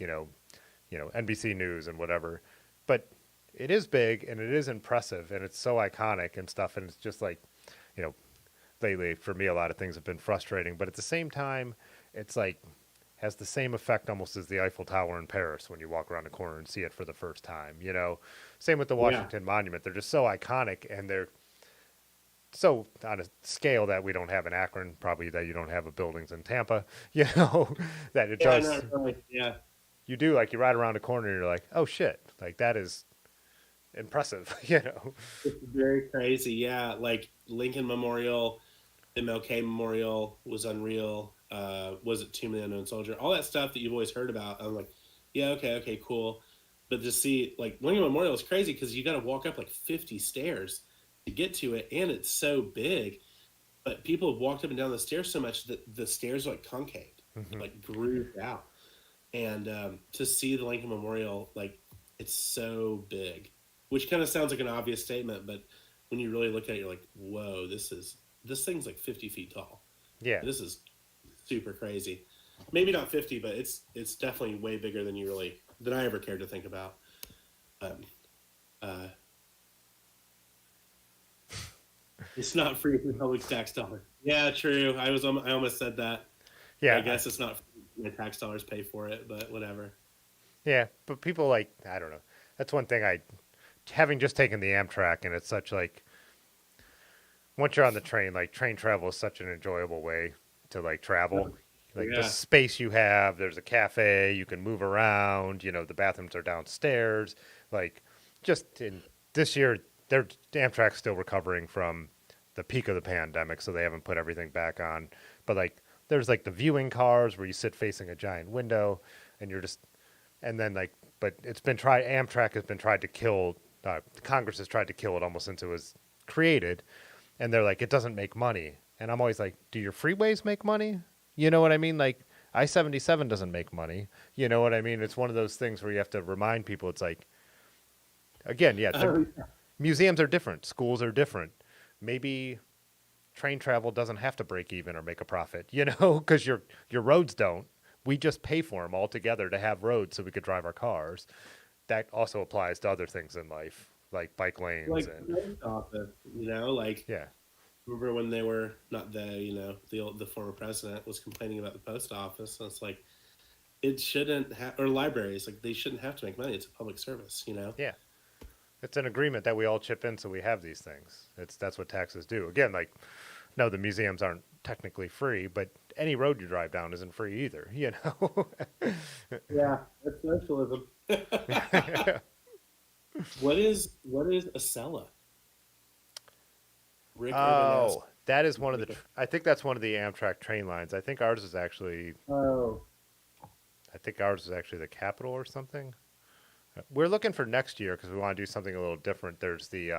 NBC News and whatever. But it is big and it is impressive and it's so iconic and stuff. And it's just like, you know, lately for me a lot of things have been frustrating, but at the same time, it's like has the same effect almost as the Eiffel Tower in Paris when you walk around the corner and see it for the first time. Same with the Washington Monument. They're just so iconic and they're so on a scale that we don't have in Akron, probably that you don't have of buildings in Tampa, that it does. No, really. Yeah. You do, like you ride around a corner and you're like, oh shit, like that is impressive. It's very crazy. Yeah. Like Lincoln Memorial, MLK Memorial was unreal. Was it Tomb of the Unknown Soldier? All that stuff that you've always heard about. I'm like, yeah, okay, cool. But to see, like, Lincoln Memorial is crazy because you got to walk up like 50 stairs to get to it, and it's so big. But people have walked up and down the stairs so much that the stairs are like concave, like grooved out. And to see the Lincoln Memorial, like, it's so big, which kind of sounds like an obvious statement, but when you really look at it, you're like, whoa, this thing's like 50 feet tall. Yeah. This is super crazy. Maybe not 50, but it's definitely way bigger than I ever cared to think about. It's not free from the public tax dollar. Yeah, true. I almost said that. Yeah. I guess it's not free. The tax dollars pay for it, but whatever. Yeah, but people I don't know. That's one thing having just taken the Amtrak, and it's such like, once you're on the train, like train travel is such an enjoyable way to like travel. Like the space you have, there's a cafe, you can move around, the bathrooms are downstairs. Like just in this year, Amtrak's still recovering from the peak of the pandemic, so they haven't put everything back on. But like there's like the viewing cars where you sit facing a giant window and you're just, and then like, but it's been tried, Amtrak has been tried to kill, Congress has tried to kill it almost since it was created. And they're like, it doesn't make money. And I'm always like, do your freeways make money? You know what I mean? Like I-77 doesn't make money. You know what I mean? It's one of those things where you have to remind people. It's like, again, yeah, Oh, museums are different. Schools are different. Maybe train travel doesn't have to break even or make a profit, you know, because your roads don't. We just pay for them altogether to have roads so we could drive our cars. That also applies to other things in life, like bike lanes like and the post office, like yeah, remember when they were not the former president was complaining about the post office, and it's like it shouldn't have, or libraries, like they shouldn't have to make money. It's a public service. yeah. It's an agreement that we all chip in so we have these things. That's what taxes do. Again, like no, the museums aren't technically free, but any road you drive down isn't free either, you know. Yeah, that's socialism. What is Acela? Rick Urban asked. Oh, that is one of the. I think that's one of the Amtrak train lines. I think ours is actually. Oh, I think ours is actually the Capitol or something. We're looking for next year because we want to do something a little different. There's the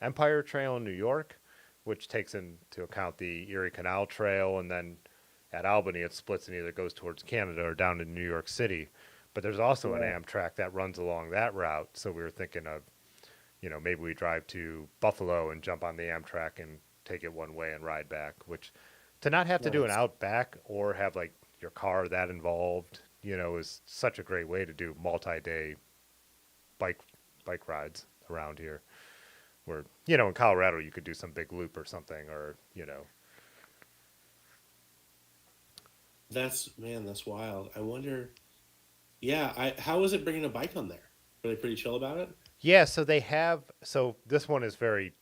Empire Trail in New York, which takes into account the Erie Canal Trail, and then at Albany it splits and either goes towards Canada or down to New York City. But there's also an yeah. Amtrak that runs along that route. So we were thinking of, maybe we drive to Buffalo and jump on the Amtrak and take it one way and ride back, which to not have to do an Nice. out back or have like your car that involved, is such a great way to do multi-day bike bike rides around here. Where, in Colorado you could do some big loop or something or. That's wild. I wonder. Yeah, how was it bringing a bike on there? Were they pretty chill about it? Yeah, so they have. So this one is very.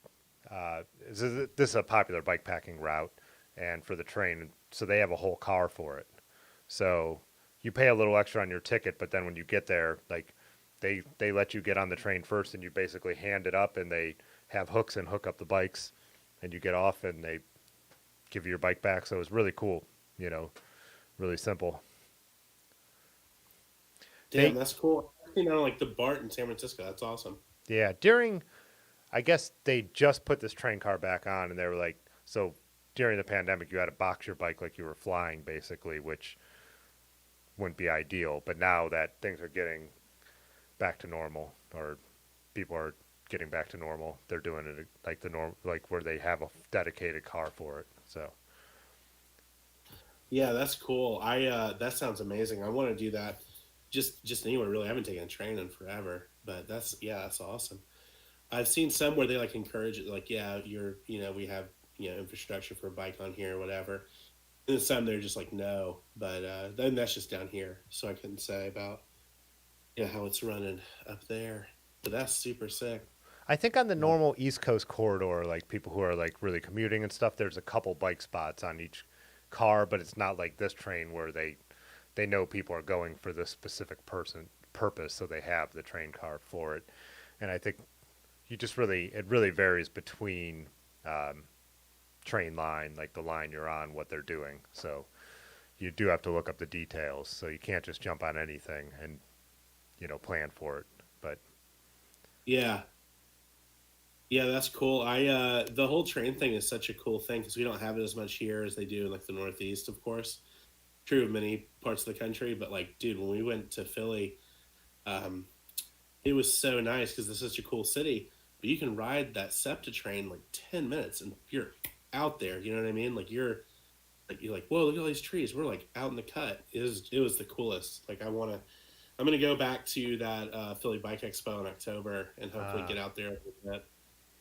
This is a popular bike packing route, and for the train, so they have a whole car for it. So you pay a little extra on your ticket, but then when you get there, like they let you get on the train first, and you basically hand it up, and they have hooks and hook up the bikes, and you get off, and they give you your bike back. So it was really cool, really simple. Damn, They that's cool. Like the BART in San Francisco. That's awesome. Yeah, I guess they just put this train car back on, and they were like, so during the pandemic, you had to box your bike like you were flying, basically, which wouldn't be ideal. But now that things are getting back to normal, or people are getting back to normal, they're doing it like the norm, like where they have a dedicated car for it. So Yeah, that's cool. That sounds amazing. I want to do that. Just anywhere really. I haven't taken a train in forever, but that's awesome. I've seen some where they like encourage it, like yeah, we have infrastructure for a bike on here or whatever. And some they're just like no, but then that's just down here, so I couldn't say about how it's running up there. But that's super sick. I think on the Yeah. normal East Coast corridor, like people who are like really commuting and stuff, there's a couple bike spots on each car, but it's not like this train where they know people are going for this specific purpose, so they have the train car for it. And I think it really varies between train line, like the line you're on, what they're doing. So you do have to look up the details. So you can't just jump on anything and plan for it. But Yeah, yeah, that's cool. The whole train thing is such a cool thing because we don't have it as much here as they do in like the Northeast, of course. True of many parts of the country, but like, dude, when we went to Philly, um, it was so nice because this is such a cool city. But you can ride that SEPTA train like 10 minutes and you're out there. You know what I mean? Like, whoa, look at all these trees. We're like out in the cut. It was the coolest. Like I'm gonna go back to that Philly Bike Expo in October and hopefully get out there a little bit.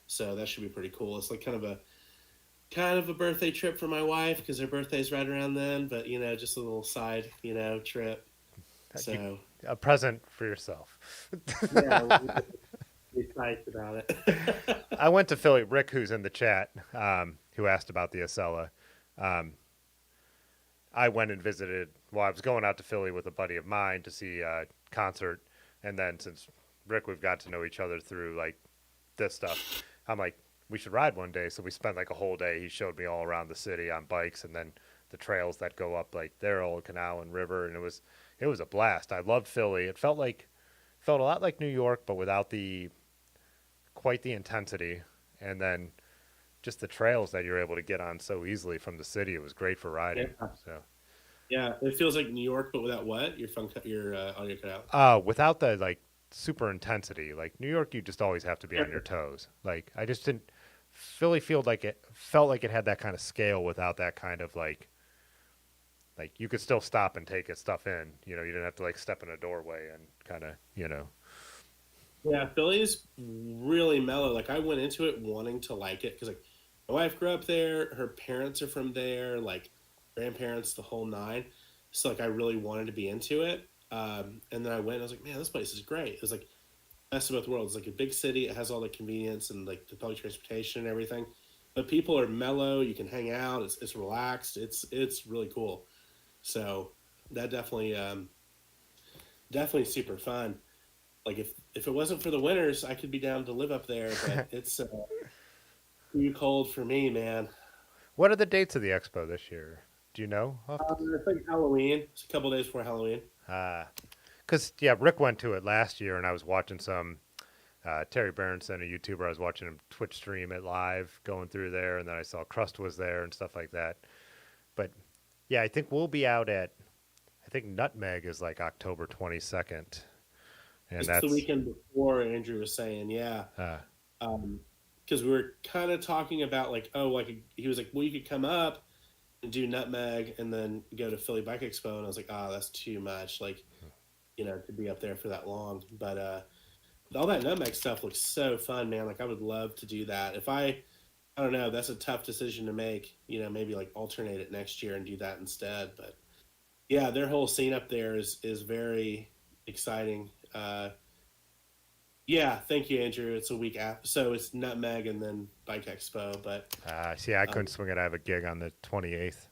So that should be pretty cool. It's like kind of a birthday trip for my wife because her birthday's right around then. But just a little side trip. So a present for yourself. yeah, we'll be psyched about it. I went to Philly. Rick, who's in the chat, who asked about the Acela. I went and visited. Well, I was going out to Philly with a buddy of mine to see a concert, and then since Rick, we've got to know each other through like this stuff. I'm like, we should ride one day. So we spent like a whole day. He showed me all around the city on bikes, and then the trails that go up like their old canal and river, and it was a blast. I loved Philly. It felt a lot like New York, but without quite the intensity. And then just the trails that you're able to get on so easily from the city. It was great for riding. Yeah. So, Yeah, it feels like New York, but without what? Your audio cut out. without the like super intensity, like New York, you just always have to be on your toes. Like I just didn't Philly felt like it had that kind of scale without that kind of like you could still stop and take stuff in. You know, you didn't have to like step in a doorway and kind of, you know. Yeah, Philly's really mellow. Like I went into it wanting to like it because like my wife grew up there, her parents are from there, like grandparents, the whole nine. So like I really wanted to be into it. And then I went and I was like, man, this place is great. It was like best of both worlds. It's like a big city, it has all the convenience and like the public transportation and everything. But people are mellow, you can hang out, it's relaxed, it's really cool. So that definitely super fun. Like if it wasn't for the winters, I could be down to live up there, but it's too cold for me, man. What are the dates of the expo this year? Do you know? I think Halloween. It's a couple days before Halloween. Because yeah, Rick went to it last year, and I was watching some Terry Berenson, a YouTuber. I was watching him Twitch stream it live, going through there, and then I saw Crust was there and stuff like that. But yeah, I think we'll be out at. I think Nutmeg is like October 22nd, and It's the that's weekend before. Andrew was saying, yeah, because we were kind of talking about like, oh, like he was like, well, you could come up and do Nutmeg and then go to Philly Bike Expo, and I was like, oh, that's too much, like, to be up there for that long. But all that Nutmeg stuff looks so fun, man. Like I would love to do that. If I don't know, that's a tough decision to make. Maybe like alternate it next year and do that instead. But yeah, their whole scene up there is very exciting. Yeah, thank you, Andrew. It's a week after, so it's Nutmeg and then Bike Expo. But see, I couldn't swing it. I have a gig on the 28th.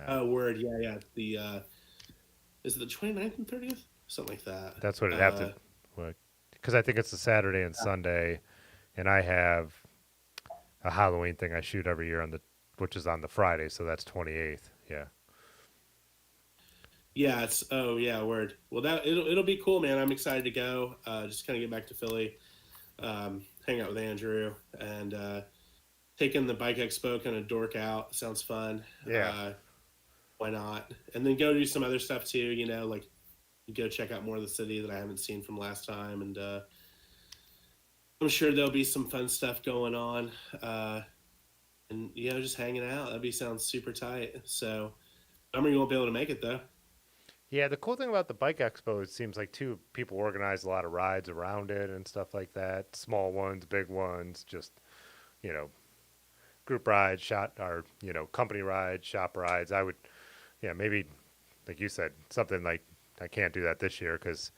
oh, word, yeah. The is it the 29th and 30th, something like that. That's what it'd have to, because I think it's a Saturday and Sunday, and I have a Halloween thing I shoot every year which is on the Friday, so that's 28th. Yeah. Yeah, word. Well, that it'll be cool, man. I'm excited to go. Just kind of get back to Philly, hang out with Andrew, and taking the Bike Expo kind of dork out. Sounds fun. Yeah. Why not? And then go do some other stuff too. Like go check out more of the city that I haven't seen from last time, and I'm sure there'll be some fun stuff going on. And just hanging out. Sounds super tight. So, you won't be able to make it though. Yeah, the cool thing about the Bike Expo, it seems like, too, people organize a lot of rides around it and stuff like that. Small ones, big ones, just, group rides, company rides, shop rides. I would, maybe, like you said, something like, I can't do that this year because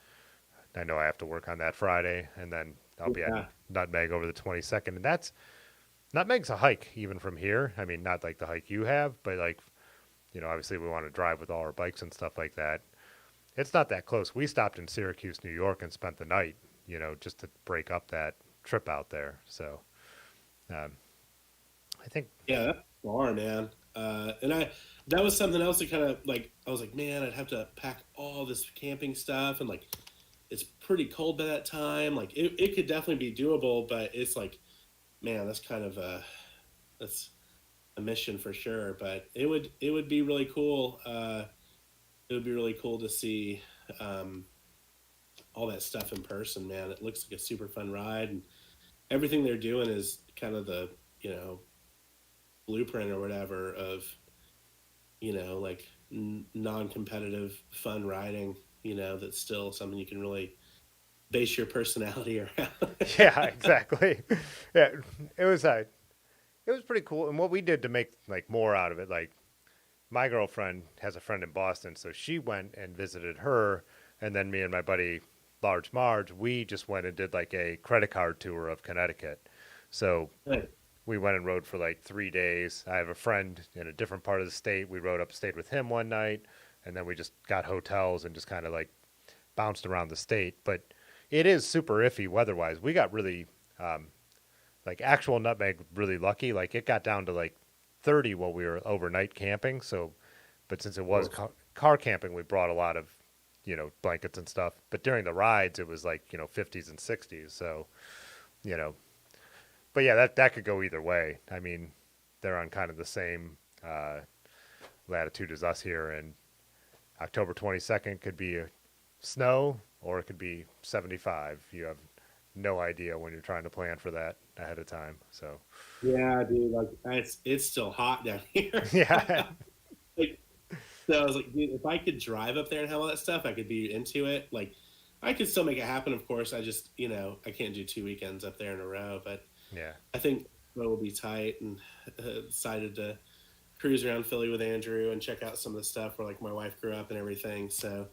I know I have to work on that Friday, and then I'll be at Nutmeg over the 22nd. And Nutmeg's a hike, even from here. I mean, not like the hike you have, but like, obviously we want to drive with all our bikes and stuff like that. It's not that close. We stopped in Syracuse, New York, and spent the night, just to break up that trip out there. So, I think. Yeah, that's far, man. That was something else that kind of like, I was like, man, I'd have to pack all this camping stuff, and like, it's pretty cold by that time. Like, it could definitely be doable, but it's like, man, that's a mission for sure. But it would be really cool. It would be really cool to see all that stuff in person, man. It looks like a super fun ride, and everything they're doing is kind of the blueprint or whatever of like non-competitive fun riding. That's still something you can really base your personality around. Yeah, exactly. Yeah, it was pretty cool. And what we did to make like more out of it, like my girlfriend has a friend in Boston, so she went and visited her, and then me and my buddy Large Marge, we just went and did like a credit card tour of Connecticut. So we went and rode for like 3 days. I have a friend in a different part of the state. We rode upstate with him one night, and then we just got hotels and just kind of like bounced around the state. But it is super iffy weather-wise. We got really, like actual Nutmeg, really lucky. Like it got down to like 30 while we were overnight camping. So, but since it was car camping, we brought a lot of, blankets and stuff. But during the rides, it was like, 50s and 60s. So, but yeah, that could go either way. I mean, they're on kind of the same latitude as us here, and October 22nd could be snow or it could be 75. You have no idea when you're trying to plan for that ahead of time. So Yeah, dude, like it's still hot down here. yeah, Like, so I was like, dude, if I could drive up there and have all that stuff, I could be into it. Like, I could still make it happen. Of course, I just, I can't do 2 weekends up there in a row. But yeah, I think it will be tight, and decided to cruise around Philly with Andrew and check out some of the stuff where like my wife grew up and everything. So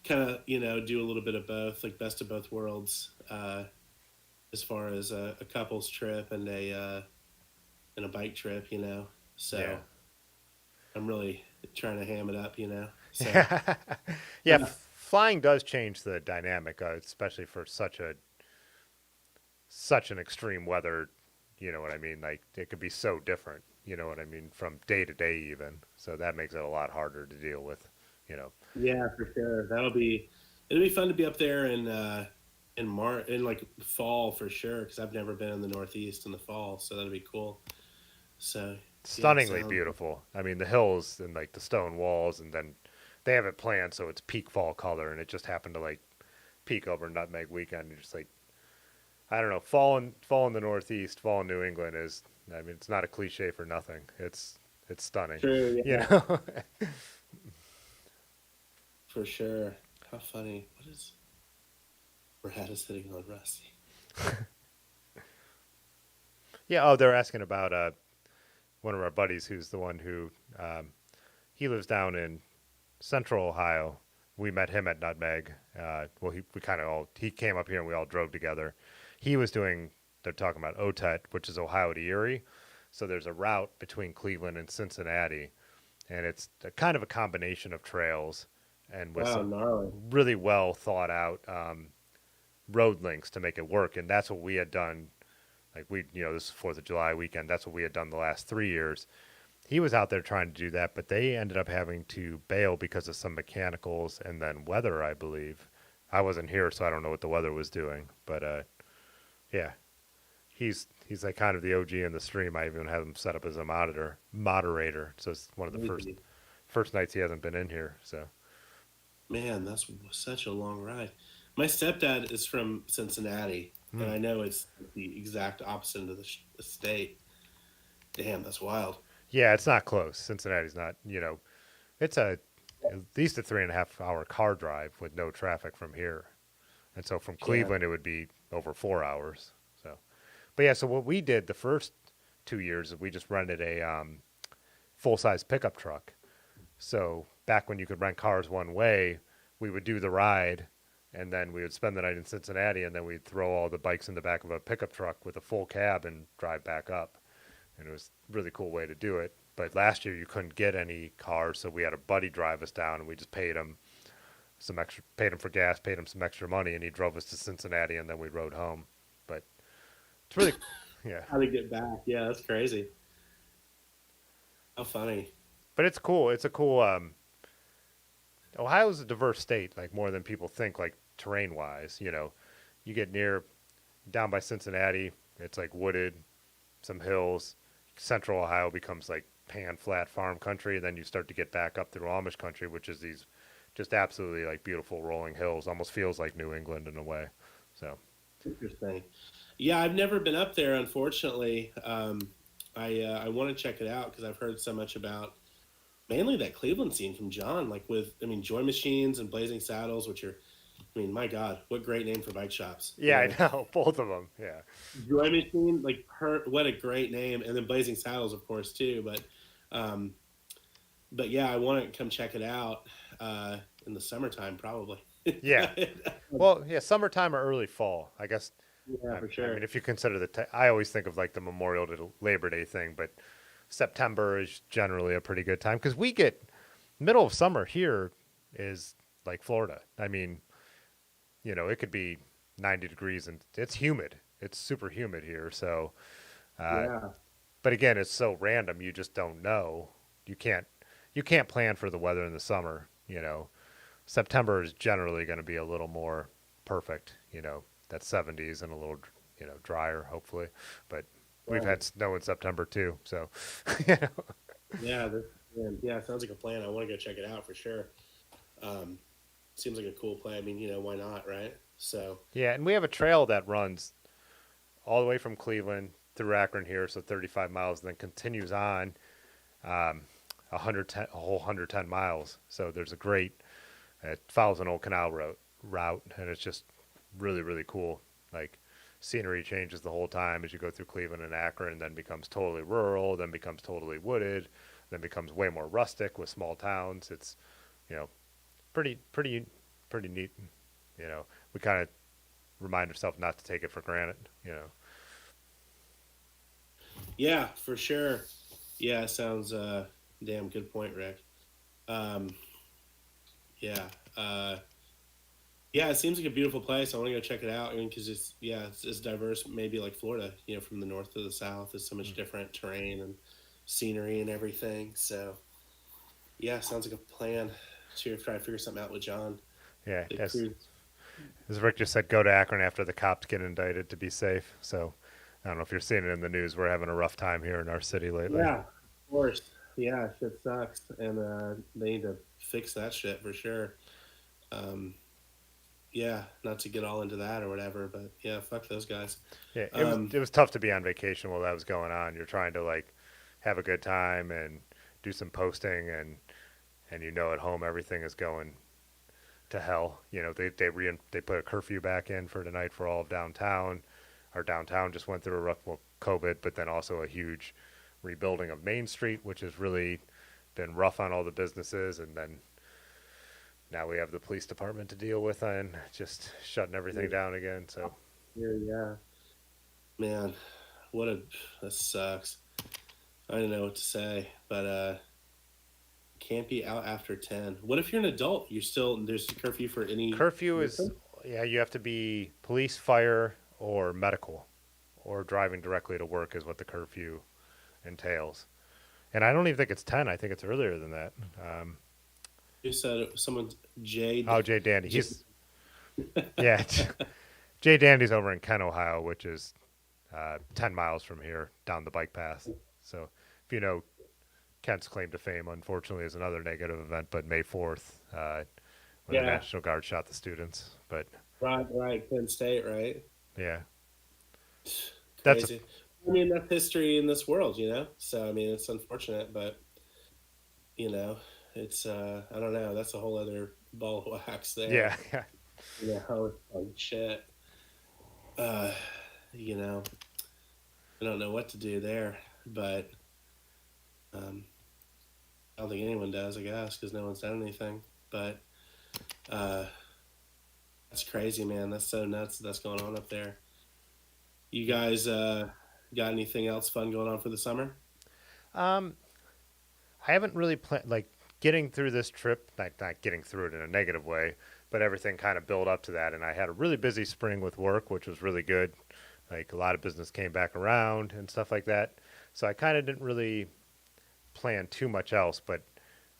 kind of, do a little bit of both, like best of both worlds, as far as a couple's trip and a bike trip. So yeah. I'm really trying to ham it up. So Yeah, yeah, flying does change the dynamic, especially for such an extreme weather. You know what I mean? Like it could be so different. You know what I mean? From day to day, even. So that makes it a lot harder to deal with. You know. yeah, for sure. It'll be fun to be up there in March, in like fall for sure, because I've never been in the Northeast in the fall, so that'll be cool. So yeah, it Stunningly sounds. beautiful. I mean, the hills and like the stone walls, and then they have it planned so it's peak fall color, and it just happened to like peak over Nutmeg Weekend. You're just like, I don't know, fall in the Northeast, fall in New England is. I mean, it's not a cliche for nothing. It's stunning. True, You yeah, know. for sure. How funny. What is Brad is hitting on Rusty? Yeah. Oh, they're asking about one of our buddies who's the one who he lives down in Central Ohio. We met him at Nutmeg. Well, we kind of all he came up here and we all drove together. He was doing. They're talking about OTET, which is Ohio to Erie. So there's a route between Cleveland and Cincinnati, and it's kind of a combination of trails and with Wow, some gnarly. really well thought out road links to make it work. And that's what we had done. Like this is 4th of July weekend. That's what we had done the last 3 years. He was out there trying to do that, but they ended up having to bail because of some mechanicals and then weather, I believe. I wasn't here, so I don't know what the weather was doing. But yeah, he's like kind of the OG in the stream. I even have him set up as a moderator. So it's one of the Crazy. first nights he hasn't been in here. So Man, that's such a long ride. My stepdad is from Cincinnati, and hmm. I know it's the exact opposite of the state. Damn, that's wild. Yeah, it's not close. Cincinnati's not. It's at least a 3.5 hour car drive with no traffic from here. And so from Yeah. Cleveland, it would be over 4 hours. So, but yeah, so what we did the first 2 years is we just rented a full size pickup truck. So back when you could rent cars one way, we would do the ride, and then we would spend the night in Cincinnati, and then we'd throw all the bikes in the back of a pickup truck with a full cab and drive back up. And it was a really cool way to do it. But last year you couldn't get any cars, so we had a buddy drive us down, and we just paid him for gas, paid him some extra money, and he drove us to Cincinnati, and then we rode home. But it's really, yeah. How to get back? Yeah, that's crazy. How funny. But it's cool. It's a cool. Ohio's a diverse state, like more than people think, like terrain wise. You get near down by Cincinnati, it's like wooded, some hills. Central Ohio becomes like pan flat farm country, and then you start to get back up through Amish country, which is these just absolutely like beautiful rolling hills. Almost feels like New England in a way. So Interesting. Yeah, I've never been up there, unfortunately. I want to check it out because I've heard so much about mainly that Cleveland scene from John, like Joy Machines and Blazing Saddles, which are, my God, what great name for bike shops. yeah, I know both of them. Yeah, Joy Machine, like what a great name, and then Blazing Saddles, of course, too. Um, but yeah, I want to come check it out in the summertime, probably. yeah. Well, yeah, summertime or early fall, I guess. Yeah, for I sure. mean, if you consider I always think of like the Memorial to Labor Day thing, but September is generally a pretty good time because we get middle of summer here is like Florida. I mean, it could be 90 degrees and it's humid. It's super humid here. So, uh, Yeah, but again, it's so random. You just don't know. You can't, you can't plan for the weather in the summer. September is generally going to be a little more perfect. That 70s and a little drier, hopefully. But we've Right. had snow in September too, so you know. Yeah, yeah, sounds like a plan. I want to go check it out for sure. Um, Seems like a cool play. I mean, why not, right? So, Yeah, and we have a trail that runs all the way from Cleveland through Akron here, so 35 miles, and then continues on um, 110, a whole 110 miles. So there's a great, it follows an old canal route, and it's just really, really cool. Like scenery changes the whole time as you go through Cleveland and Akron, then becomes totally rural, then becomes totally wooded, then becomes way more rustic with small towns. It's, you know, pretty, pretty, pretty neat. You know, we kind of remind ourselves not to take it for granted. yeah, for sure. Yeah, sounds damn good point, Rick. Um, yeah. Uh, yeah, it seems like a beautiful place. I want to go check it out. I mean, because it's diverse, maybe like Florida, from the north to the south. There's so much different terrain and scenery and everything. So, yeah, sounds like a plan to try to figure something out with John. Yeah, The as cruise. as Rick just said, go to Akron after the cops get indicted to be safe. So I don't know if you're seeing it in the news. We're having a rough time here in our city lately. Yeah, of course. Yeah, shit sucks, and they need to fix that shit for sure. Um, yeah, not to get all into that or whatever, but yeah, fuck those guys. Yeah, it was Um, it was tough to be on vacation while that was going on. You're trying to like have a good time and do some posting, and at home everything is going to hell. They put a curfew back in for tonight for all of downtown. Our downtown just went through a rough COVID, but then also a huge rebuilding of Main Street, which has really been rough on all the businesses. And then now we have the police department to deal with and just shutting everything down again. So yeah, man, what a that sucks. I don't know what to say, but can't be out after 10. What if you're an adult? There's a curfew for any curfew is, vehicle? yeah, you have to be police, fire, or medical, or driving directly to work is what the curfew entails. And I don't even think it's 10. I think it's earlier than that. You said someone's Jade. Oh, Jay Dandy. J- Yeah, Jay Dandy's over in Kent, Ohio, which is 10 miles from here down the bike path. So if you know Kent's claim to fame, unfortunately, is another negative event, but May 4th, when the yeah, National Guard shot the students. But right. Penn State, right? yeah, that's a, Crazy. I mean, that's history in this world. So I mean, it's unfortunate, but you know, it's I don't know. That's a whole other ball of wax there. yeah, yeah. Like shit. Uh, you know, I don't know what to do there, but um, I don't think anyone does. I guess because no one's done anything. But uh, that's crazy, man. That's so nuts. That's going on up there. You guys got anything else fun going on for the summer? Um, I haven't really planned like getting through this trip. Not getting through it in a negative way, but everything kind of built up to that. And I had a really busy spring with work, which was really good. Like a lot of business came back around and stuff like that. So I kind of didn't really plan too much else. But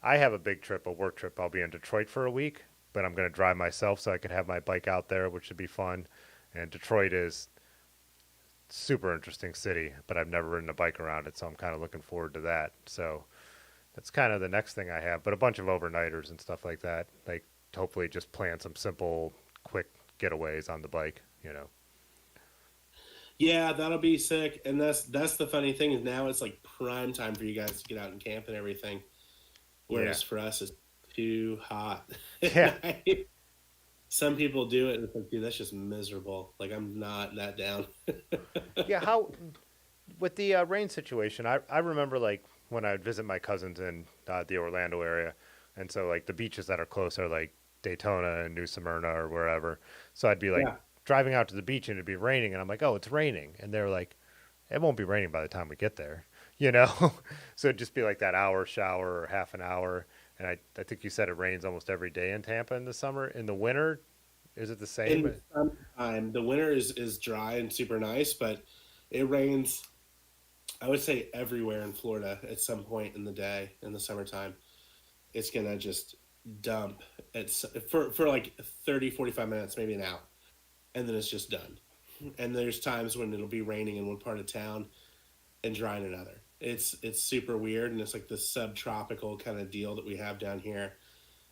I have a big trip, a work trip. I'll be in Detroit for a week, but I'm going to drive myself so I can have my bike out there, which should be fun. And Detroit is super interesting city, but I've never ridden a bike around it, so I'm kind of looking forward to that. So that's kind of the next thing I have, but a bunch of overnighters and stuff like that. Like hopefully just plan some simple, quick getaways on the bike. Yeah, that'll be sick. And that's the funny thing is now it's like prime time for you guys to get out and camp and everything. Yeah. Whereas for us, it's too hot. Yeah. Some people do it and it's like, dude, that's just miserable. Like I'm not that down. Yeah. How, with the rain situation, I remember like when I would visit my cousins in the Orlando area. And so like the beaches that are close are like Daytona and New Smyrna or wherever. So I'd be like Yeah. driving out to the beach and it'd be raining. And I'm like, oh, it's raining. And they're like, it won't be raining by the time we get there, you know? So it'd just be like that hour shower or half an hour. And I think you said it rains almost every day in Tampa in the summer. In the winter, is it the In same? the summertime, the winter is dry and super nice, but it rains, I would say, everywhere in Florida at some point in the day in the summertime. It's going to just dump for like 30, 45 minutes, maybe an hour. And then it's just done. and there's times when it'll be raining in one part of town and dry in another. It's super weird, and it's like this subtropical kind of deal that we have down here.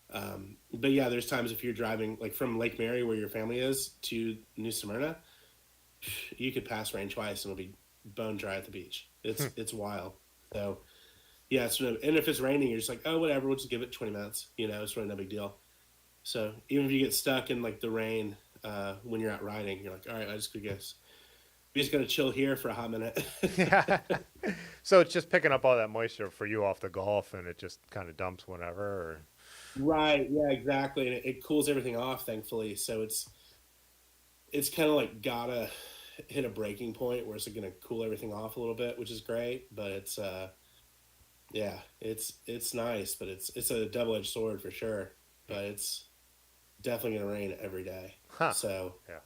But yeah, there's times if you're driving like from Lake Mary, where your family is, to New Smyrna, you could pass rain twice and it'll be bone dry at the beach. It's wild. So yeah, and if it's raining, you're just like, oh, whatever, we'll just give it 20 minutes. It's really no big deal. So even if you get stuck in like the rain when you're out riding, you're like, all right, I just could guess. We're just gonna chill here for a hot minute. Yeah. So it's just picking up all that moisture for you off the Gulf, and it just kind of dumps whenever. Or... Right. Yeah. Exactly. And it cools everything off, thankfully. So it's kind of like gotta hit a breaking point where it's gonna cool everything off a little bit, which is great. But it's yeah, it's nice, but it's a double edged sword for sure. But it's definitely gonna rain every day. Huh. So yeah.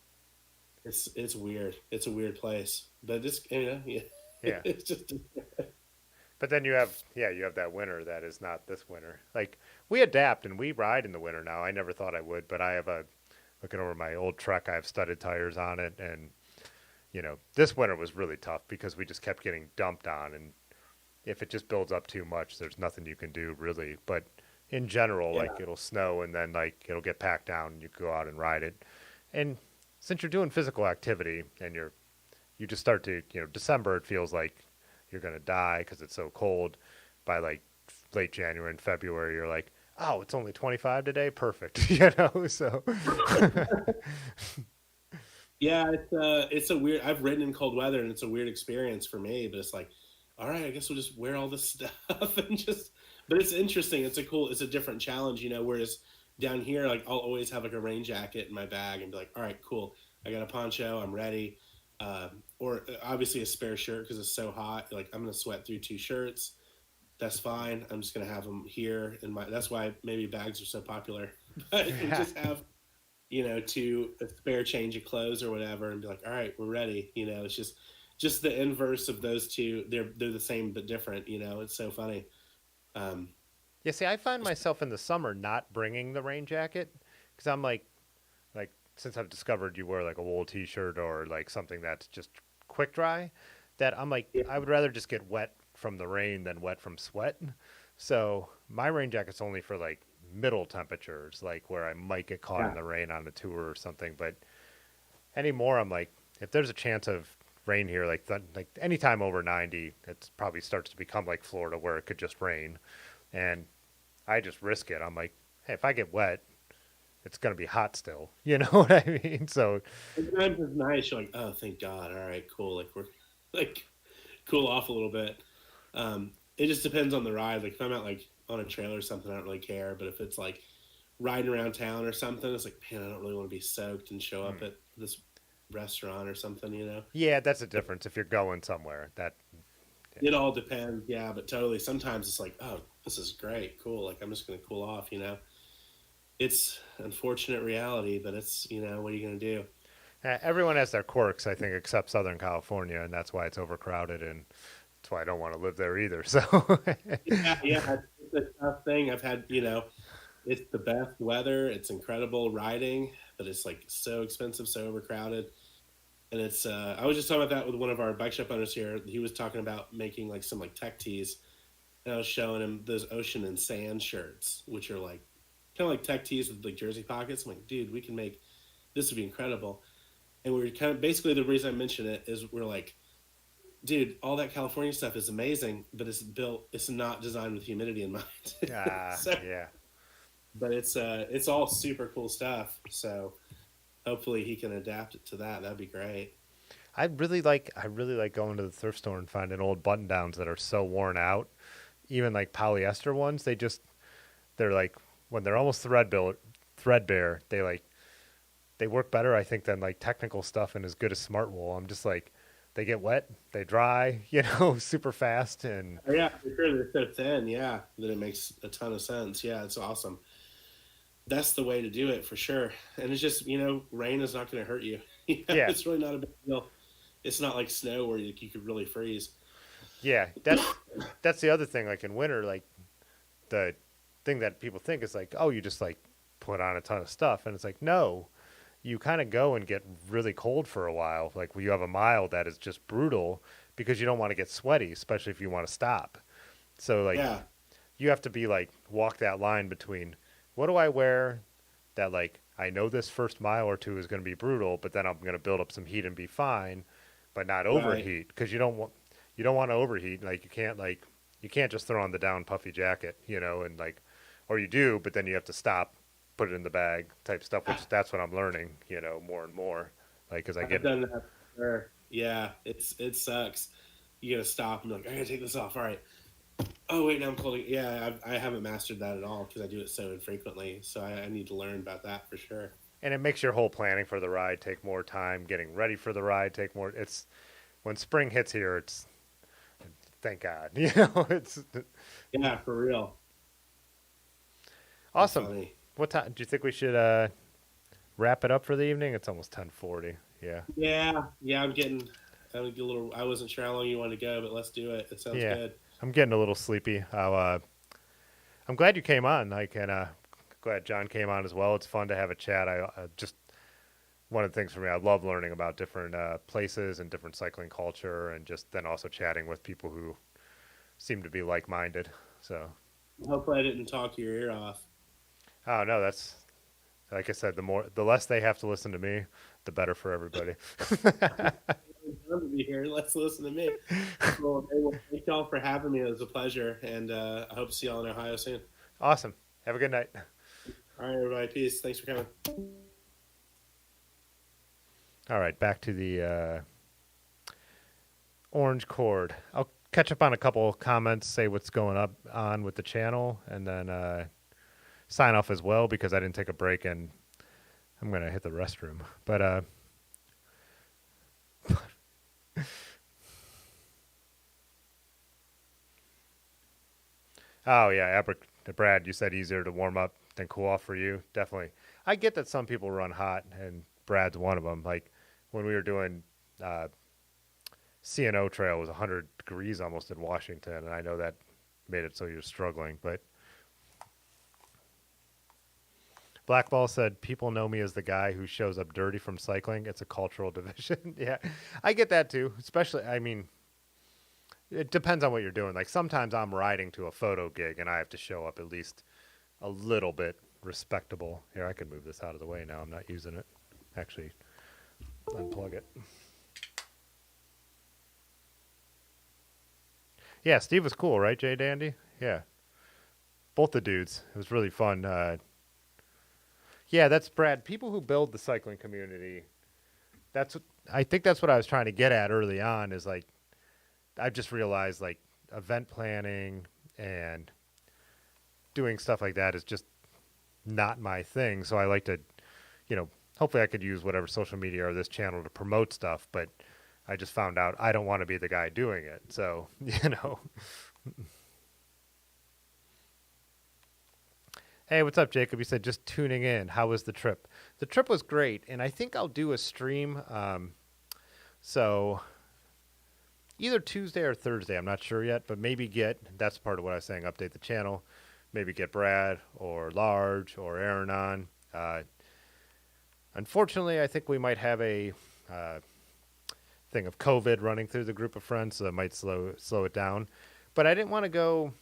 It's weird. It's a weird place, but it's yeah. Yeah. It's just. But then you have that winter that is not this winter. Like we adapt and we ride in the winter now. I never thought I would, but I have looking over my old truck, I have studded tires on it, and this winter was really tough because we just kept getting dumped on, and if it just builds up too much, there's nothing you can do really. But in general, Yeah. like it'll snow and then like it'll get packed down and you go out and ride it. And since you're doing physical activity and you just start to, December, it feels like you're going to die because it's so cold. By like late January and February, you're like, oh, it's only 25 today. Perfect. So. Yeah, it's a weird. I've ridden in cold weather, and it's a weird experience for me. But it's like, all right, I guess we'll just wear all this stuff and just. But it's interesting. It's a different challenge, Whereas down here, like I'll always have like a rain jacket in my bag and be like, all right, cool. I got a poncho. I'm ready. Or obviously a spare shirt because it's so hot. Like I'm gonna sweat through 2 shirts. That's fine. I'm just gonna have them here in my. That's why maybe bags are so popular. But we just have to a spare change of clothes or whatever, and be like, all right, we're ready. It's just the inverse of those two. They're the same but different. It's so funny. Yeah, see, I find myself in the summer not bringing the rain jacket because I'm like since I've discovered you wear like a wool T-shirt or like something that's just quick dry, that I'm like, Yeah. I would rather just get wet from the rain than wet from sweat. So my rain jacket's only for like middle temperatures, like where I might get caught in the rain on a tour or something. But anymore, I'm like, if there's a chance of rain here, like anytime over 90, it probably starts to become like Florida where it could just rain. And I just risk it. I'm like, hey, if I get wet, it's going to be hot still. You know what I mean? So Sometimes it's nice. You're like, oh, thank God. All right, cool. Like we're like cool off a little bit. It just depends on the ride. Like if I'm out like on a trailer or something, I don't really care. But if it's like riding around town or something, it's like, man, I don't really want to be soaked and show up at this restaurant or something. yeah, that's a difference if you're going somewhere. It all depends, yeah, but totally. Sometimes it's like, oh, this is great, cool. Like I'm just gonna cool off. It's unfortunate reality, but it's what are you gonna do? Everyone has their quirks, I think, except Southern California, and that's why it's overcrowded, and that's why I don't want to live there either. So Yeah, it's a tough thing. I've had, it's the best weather, it's incredible riding, but it's like so expensive, so overcrowded. And it's I was just talking about that with one of our bike shop owners here. He was talking about making like some like tech tees, and I was showing him those ocean and sand shirts, which are like kind of like tech tees with like jersey pockets. I'm like, dude, we can make this would be incredible. And we were kind of basically the reason I mention it is we're like, dude, all that California stuff is amazing, but it's not designed with humidity in mind. So, yeah. but it's all super cool stuff. So hopefully he can adapt it to that. That'd be great. I really like going to the thrift store and finding old button downs that are so worn out. Even like polyester ones, they're like when they're almost threadbare, they work better, I think, than like technical stuff and as good as smart wool. I'm just like, they get wet, they dry, super fast. And Oh, yeah, for sure. They're so thin, yeah, that it makes a ton of sense. Yeah, it's awesome. That's the way to do it for sure. And it's just, rain is not going to hurt you. Yeah. It's really not a big deal. It's not like snow where you could really freeze. yeah, that's the other thing. Like in winter, like the thing that people think is like, oh, you just like put on a ton of stuff, and it's like, no, you kind of go and get really cold for a while. Like you have a mile that is just brutal because you don't want to get sweaty, especially if you want to stop. So like Yeah. you have to be like walk that line between what do I wear that like I know this first mile or two is going to be brutal, but then I'm going to build up some heat and be fine, but not Right. overheat because you don't want to overheat. Like you can't just throw on the down puffy jacket, you know, and like or you do, but then you have to stop, put it in the bag type stuff, which that's what I'm learning, you know, more and more. Like as I I've get done that for sure. Yeah, it sucks. You gotta stop and be like, I gotta take this off. All right. Oh wait, now I'm cold. Yeah, I haven't mastered that at all because I do it so infrequently. So I need to learn about that for sure. and it makes your whole planning for the ride take more time, getting ready for the ride take more. It's when spring hits here, it's thank God, you know, it's Yeah, for real. That's awesome. funny. What time do you think we should wrap it up for the evening? It's almost 10:40. Yeah. Yeah. I'm a little. I wasn't sure how long you wanted to go, but let's do it. It sounds Yeah. good. I'm getting a little sleepy. I'm glad you came on. Like, and glad John came on as well. It's fun to have a chat. I just one of the things for me, I love learning about different places and different cycling culture, and just then also chatting with people who seem to be like-minded. So, Hopefully, I didn't talk your ear off. oh no, that's like I said, the less they have to listen to me, the better for everybody. Love to be here. Let's listen to me. Well, thank y'all for having me. It was a pleasure, and I hope to see y'all in Ohio soon. Awesome. Have a good night. All right, everybody. Peace. Thanks for coming. All right, back to the orange cord. I'll catch up on a couple comments, say what's going up on with the channel, and then sign off as well because I didn't take a break and I'm gonna hit the restroom. But oh yeah, Brad, you said easier to warm up than cool off for you. Definitely, I get that some people run hot, and Brad's one of them. Like when we were doing uh, CNO trail, it was 100 degrees almost in Washington, and I know that made it so you're struggling, but. Blackball said, people know me as the guy who shows up dirty from cycling. It's a cultural division. Yeah, I get that too. Especially, I mean, it depends on what you're doing. Like sometimes I'm riding to a photo gig and I have to show up at least a little bit respectable. Here, I can move this out of the way now. I'm not using it. Actually, unplug it. Yeah, Steve was cool, right, Jay Dandy? Yeah. Both the dudes. It was really fun. Yeah, that's Brad. People who build the cycling community, I think that's what I was trying to get at early on is like I just realized like event planning and doing stuff like that is just not my thing. So I like to, you know, hopefully I could use whatever social media or this channel to promote stuff, but I just found out I don't want to be the guy doing it. So, you know. Hey, what's up, Jacob? You said just tuning in. How was the trip? The trip was great, and I think I'll do a stream. So either Tuesday or Thursday, I'm not sure yet, but maybe that's part of what I was saying, update the channel. Maybe get Brad or Large or Aaron on. Unfortunately, I think we might have a thing of COVID running through the group of friends, so that might slow it down. But I didn't want to go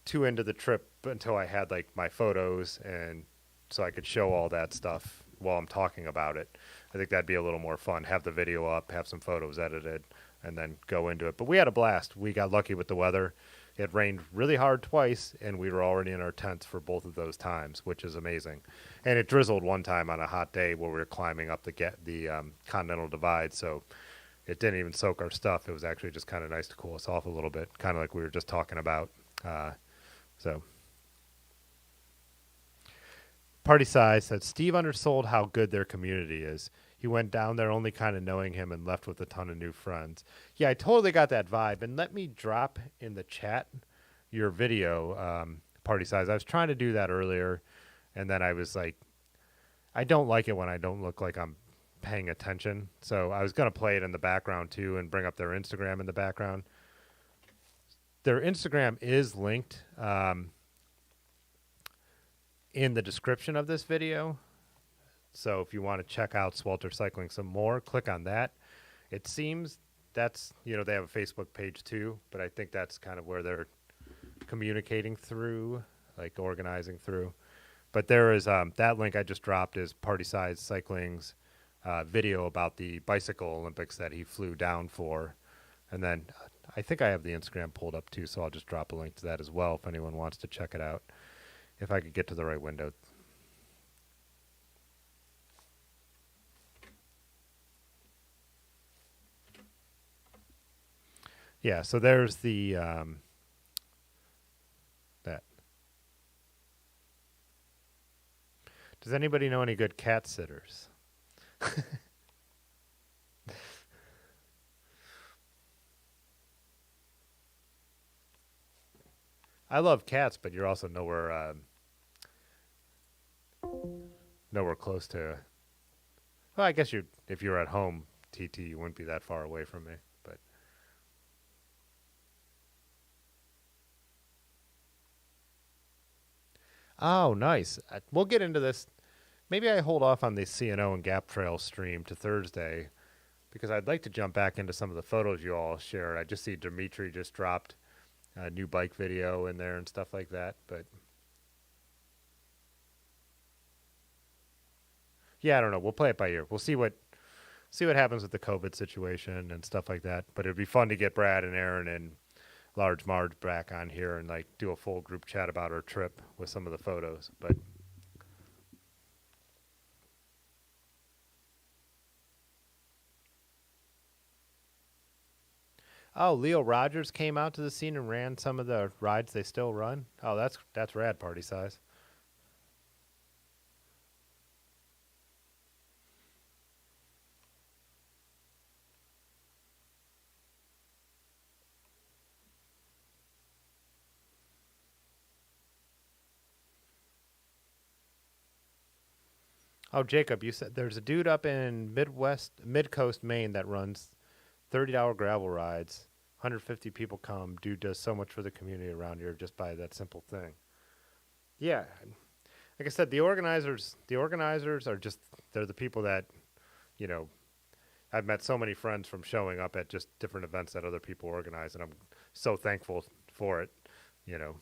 too into the trip until I had like my photos and so I could show all that stuff while I'm talking about it. I think that'd be a little more fun. Have the video up, have some photos edited, and then go into it. But we had a blast. We got lucky with the weather. It rained really hard twice, and we were already in our tents for both of those times, which is amazing. And it drizzled one time on a hot day where we were climbing up the Continental Divide, so it didn't even soak our stuff. It was actually just kind of nice to cool us off a little bit, kind of like we were just talking about. So, Party Size said Steve undersold how good their community is. He went down there only kind of knowing him and left with a ton of new friends. Yeah, I totally got that vibe. And let me drop in the chat your video, Party Size. I was trying to do that earlier, and then I was like, I don't like it when I don't look like I'm paying attention. So I was going to play it in the background too and bring up their Instagram in the background. Their Instagram is linked in the description of this video. So if you want to check out Swelter Cycling some more, click on that. It seems that's, they have a Facebook page too, but I think that's kind of where they're communicating through, like organizing through. But there is that link I just dropped is Party Size Cycling's video about the bicycle Olympics that he flew down for. And then I think I have the Instagram pulled up too, so I'll just drop a link to that as well if anyone wants to check it out. If I could get to the right window. Yeah, so there's the that. Does anybody know any good cat sitters? I love cats, but you're also nowhere close to. Well, I guess if you were at home, TT, you wouldn't be that far away from me. But oh, nice. We'll get into this. Maybe I hold off on the CNO and Gap Trail stream to Thursday because I'd like to jump back into some of the photos you all shared. I just see Dimitri just dropped a new bike video in there and stuff like that. But yeah, I don't know. We'll play it by ear. We'll see what happens with the COVID situation and stuff like that. But it'd be fun to get Brad and Aaron and Large Marge back on here and like do a full group chat about our trip with some of the photos. But oh, Leo Rogers came out to the scene and ran some of the rides they still run. Oh, that's rad, Party Size. Oh, Jacob, you said there's a dude up in Mid-Coast, Maine that runs $30 gravel rides. 150 people come. Dude does so much for the community around here just by that simple thing. Yeah, like I said, the organizers are just they're the people that, you know, I've met so many friends from showing up at just different events that other people organize, and I'm so thankful for it. You know.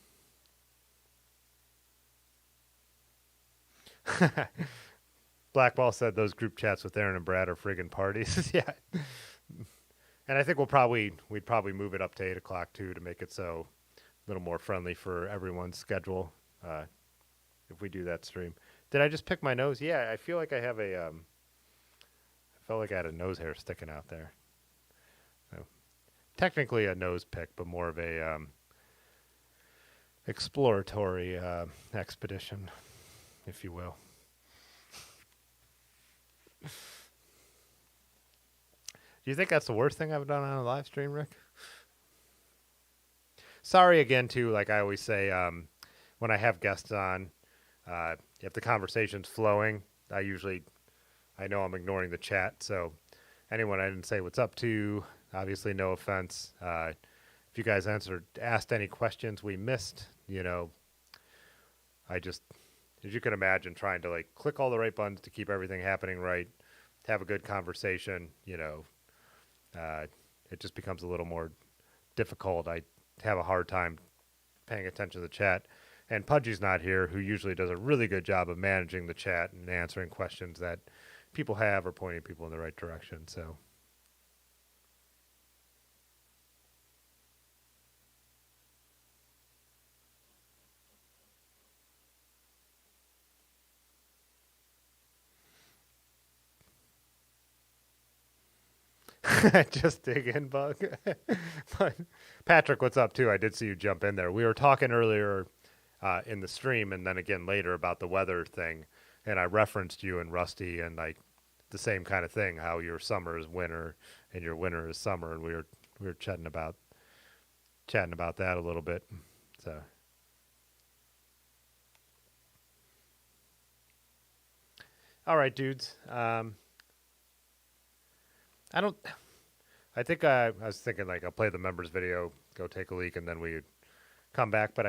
Blackball said those group chats with Aaron and Brad are friggin' parties. Yeah. And I think we'd probably move it up to 8 o'clock too to make it so a little more friendly for everyone's schedule. If we do that stream. Did I just pick my nose? Yeah, I feel like I have I felt like I had a nose hair sticking out there. So, technically a nose pick, but more of a exploratory expedition, if you will. Do you think that's the worst thing I've done on a live stream, Rick? Sorry again, too. Like I always say, when I have guests on, if the conversation's flowing, I know I'm ignoring the chat. So anyone I didn't say what's up to, obviously no offense. If you guys asked any questions we missed, I just, as you can imagine, trying to like click all the right buttons to keep everything happening right, to have a good conversation, it just becomes a little more difficult. I have a hard time paying attention to the chat. And Pudgy's not here, who usually does a really good job of managing the chat and answering questions that people have or pointing people in the right direction. So, just dig in, Bug. But Patrick, what's up, too? I did see you jump in there. We were talking earlier in the stream and then again later about the weather thing, and I referenced you and Rusty and like the same kind of thing, how your summer is winter and your winter is summer, and we were chatting about that a little bit. So, all right, dudes. I think I was thinking like I'll play the members video, go take a leak, and then we come back. But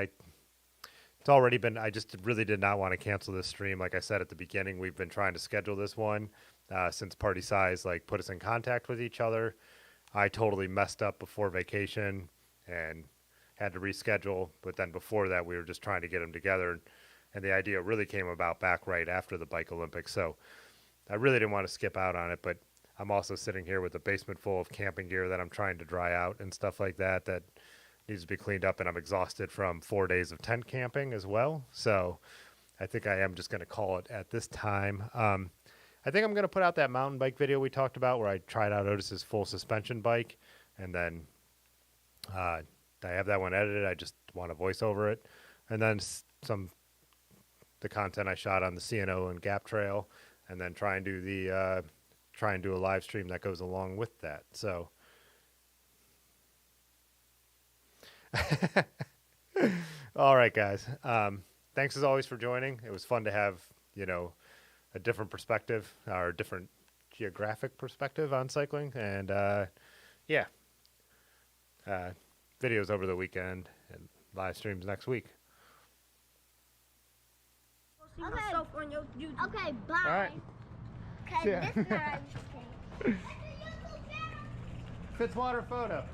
It's already been, I just really did not want to cancel this stream. Like I said at the beginning, we've been trying to schedule this one since Party Size like put us in contact with each other. I totally messed up before vacation and had to reschedule. But then before that, we were just trying to get them together. And the idea really came about back right after the Bike Olympics. So I really didn't want to skip out on it. But I'm also sitting here with a basement full of camping gear that I'm trying to dry out and stuff like that that needs to be cleaned up. And I'm exhausted from 4 days of tent camping as well. So I think I am just going to call it at this time. I think I'm going to put out that mountain bike video we talked about where I tried out Otis's full suspension bike. And then I have that one edited. I just want to voice over it. And then the content I shot on the CNO and Gap Trail. And then try and do a live stream that goes along with that. So all right, guys. Thanks as always for joining. It was fun to have, a different perspective or different geographic perspective on cycling. And videos over the weekend and live streams next week. Okay, bye. All right. Okay, Yeah. this is not okay. Fitzwater photo.